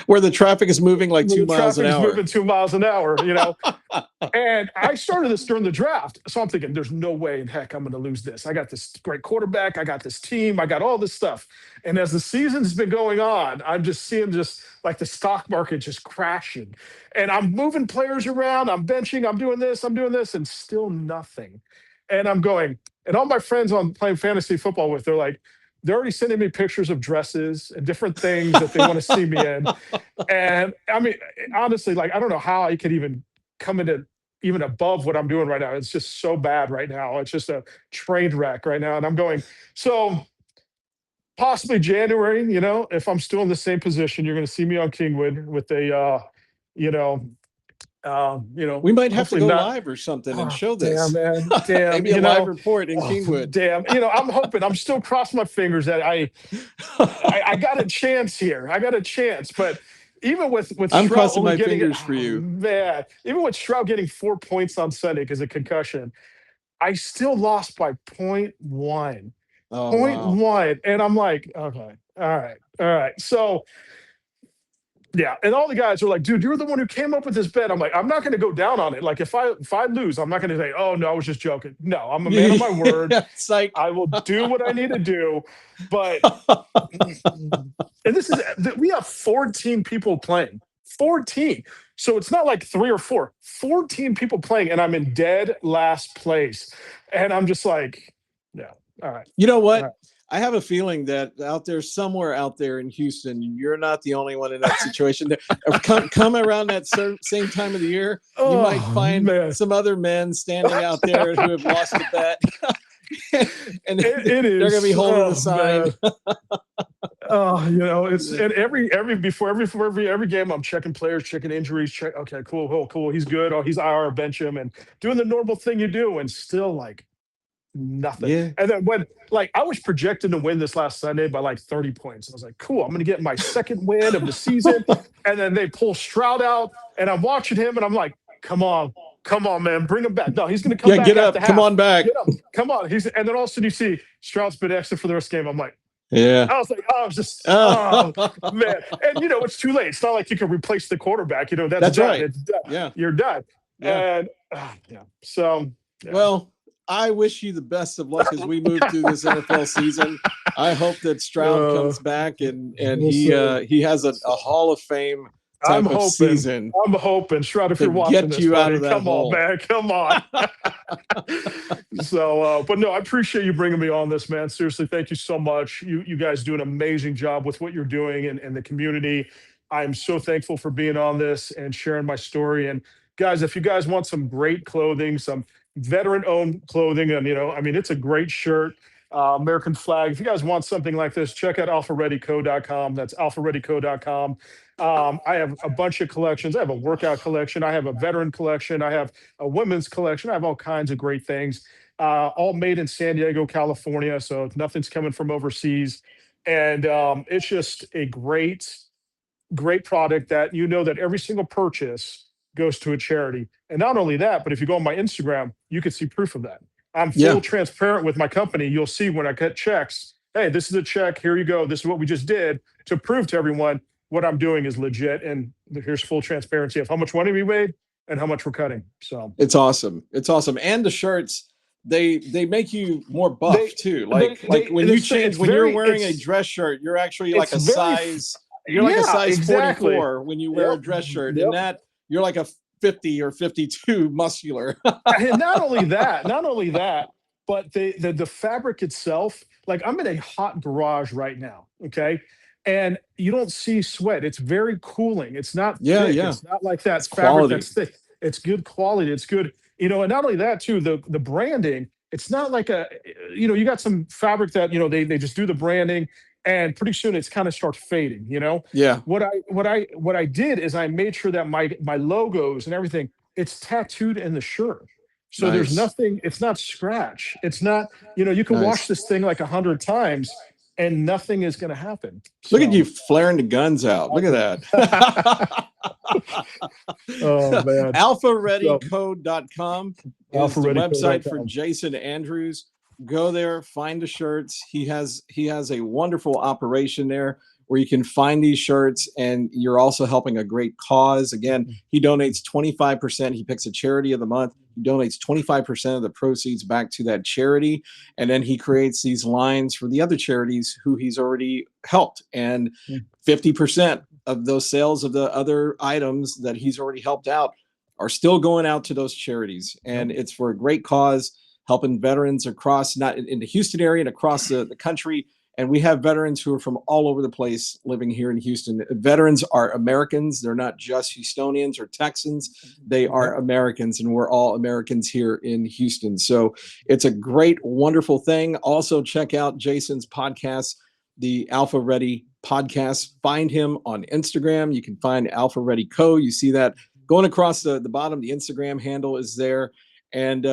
Where the traffic is moving like 2 miles an Traffic is hour. moving 2 miles an hour, And I started this during the draft. So I'm thinking, there's no way in heck I'm going to lose this. I got this great quarterback. I got this team. I got all this stuff. And as the season's been going on, I'm just seeing just like the stock market just crashing. And I'm moving players around. I'm benching. I'm doing this, and still nothing. And I'm going, and all my friends I'm playing fantasy football with, they're already sending me pictures of dresses and different things that they want to see me in. And I mean, honestly, like, I don't know how I could even come into even above what I'm doing right now. It's just so bad right now. It's just a train wreck right now. And I'm going, so possibly January, if I'm still in the same position, you're going to see me on Kingwood with we might have to hopefully go not. live or something and Oh, show this. damn, man. Damn. Maybe a live report in Kingwood. Damn. I'm hoping. I'm still crossing my fingers that I got a chance here. I got a chance. But even with I'm Stroud crossing only my getting fingers for you. man, even with Stroud getting 4 points on Sunday because of concussion, I still lost by 0.1. Oh, 0.1. wow. And I'm like, okay, all right. So yeah, and all the guys are like, dude, you're the one who came up with this bet. I'm like, I'm not going to go down on it. Like, if I lose, I'm not going to say, oh no, I was just joking. No, I'm a man of my word. It's like, I will do what I need to do. But and we have 14 people playing. 14. So it's not like 3 or 4. 14 people playing, and I'm in dead last place. And I'm just like, yeah, all right. You know what? All right. I have a feeling that somewhere out there in Houston, you're not the only one in that situation. Come around that same time of the year, you might find some other men standing out there who have lost a bet. And they're going to be holding the sign. It's and before every game, I'm checking players, checking injuries. Okay, cool. He's good. Oh, he's IR, bench him, and doing the normal thing you do, and still like nothing. Yeah. And then when I was projected to win this last Sunday by like 30 points. I was like, cool, I'm gonna get my second win of the season. And then they pull Stroud out, and I'm watching him, and I'm like, come on, man, bring him back. No, he's gonna come back. Get up, come on back. Get up, come on. And then all of a sudden you see Stroud's been exit for the rest of the game. I'm like, yeah. I was like, oh man. And it's too late. It's not like you can replace the quarterback. That's done. Right. It's done. Yeah. You're done. Yeah. And so well, I wish you the best of luck as we move through this NFL season. I hope that Stroud comes back and he has a Hall of Fame type of season. I'm hoping, Stroud, if you're watching this, out of that come hole. on, man, come on. So, but no, I appreciate you bringing me on this, man. Seriously, thank you so much. You guys do an amazing job with what you're doing in the community. I'm so thankful for being on this and sharing my story. And guys, if you guys want some great clothing, some veteran-owned clothing, and it's a great shirt. American flag. If you guys want something like this, check out alphareadyco.com. That's alphareadyco.com. I have a bunch of collections. I have a workout collection. I have a veteran collection. I have a women's collection. I have all kinds of great things, all made in San Diego, California. So nothing's coming from overseas. And it's just a great product that that every single purchase goes to a charity. And not only that, but if you go on my Instagram, you can see proof of that. I'm Yeah. full transparent with my company. You'll see when I cut checks, hey, this is a check. Here you go. This is what we just did, to prove to everyone what I'm doing is legit. And here's full transparency of how much money we made and how much we're cutting. So it's awesome. It's awesome. And the shirts, they make you more buff too. Like when you change, when you're wearing a dress shirt, you're actually like a size. You're like a size 44 when you wear a dress shirt, and that you're like a 50 or 52 muscular. And not only that, but the fabric itself, like I'm in a hot garage right now, okay? And you don't see sweat. It's very cooling. It's not thick. It's not like that fabric that's thick. It's good quality. It's good, and not only that too, the branding, it's not like you got some fabric that, they just do the branding and pretty soon it's kind of starts fading, Yeah. What I did is I made sure that my logos and everything, it's tattooed in the shirt. So there's nothing, it's not scratch. It's not, you can wash this thing like 100 times and nothing is going to happen. Look at you flaring the guns out. Look at that. Oh man. AlphaReadyCode.com is the website for Jason Andrews. Go there, find the shirts. He has a wonderful operation there where you can find these shirts, and you're also helping a great cause. Again, he donates 25%. He picks a charity of the month. He donates 25% of the proceeds back to that charity. And then he creates these lines for the other charities who he's already helped. And 50% of those sales of the other items that he's already helped out are still going out to those charities. And it's for a great cause, helping veterans across, not in the Houston area and across the country. And we have veterans who are from all over the place living here in Houston. Veterans are Americans. They're not just Houstonians or Texans. They are Americans, and we're all Americans here in Houston. So it's a great, wonderful thing. Also, check out Jason's podcast, the Alpha Ready Podcast. Find him on Instagram. You can find Alpha Ready Co. You see that going across the bottom. The Instagram handle is there. And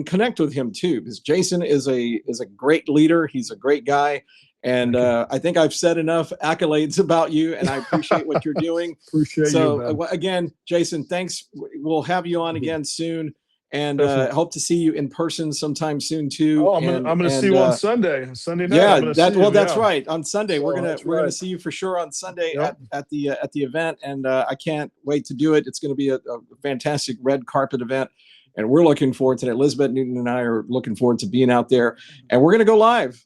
connect with him too, because Jason is a great leader. He's a great guy. And I think I've said enough accolades about you, and I appreciate what you're doing. Appreciate you. Again, Jason, thanks. We'll have you on again soon, and hope to see you in person sometime soon too. Oh, I'm gonna see you on Sunday night. Yeah, that's right. On Sunday, we're gonna see you for sure on Sunday at the event, and I can't wait to do it. It's going to be a fantastic red carpet event. And we're looking forward to that. Elizabeth Newton and I are looking forward to being out there. And we're going to go live,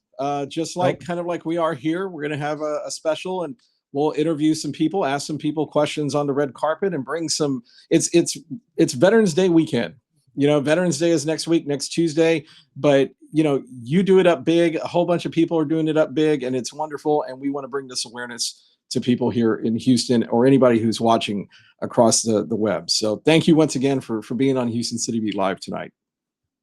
just kind of like we are here. We're going to have a special, and we'll interview some people, ask some people questions on the red carpet, and bring some. It's Veterans Day weekend. Veterans Day is next week, next Tuesday. But you do it up big. A whole bunch of people are doing it up big, and it's wonderful. And we want to bring this awareness to people here in Houston, or anybody who's watching across the web. So thank you once again for being on Houston City Beat Live tonight.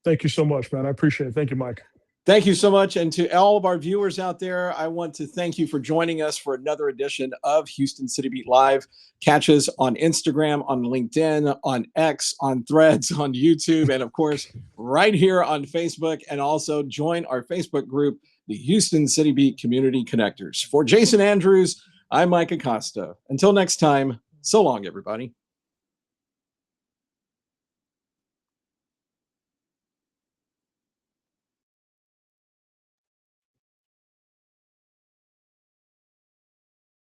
Thank you so much, man. I appreciate it. Thank you, Mike. Thank you so much. And to all of our viewers out there, I want to thank you for joining us for another edition of Houston City Beat Live. Catch us on Instagram, on LinkedIn, on X, on Threads, on YouTube, and of course, right here on Facebook. And also join our Facebook group, the Houston City Beat Community Connectors. For Jason Andrews, I'm Mike Acosta. Until next time, so long, everybody.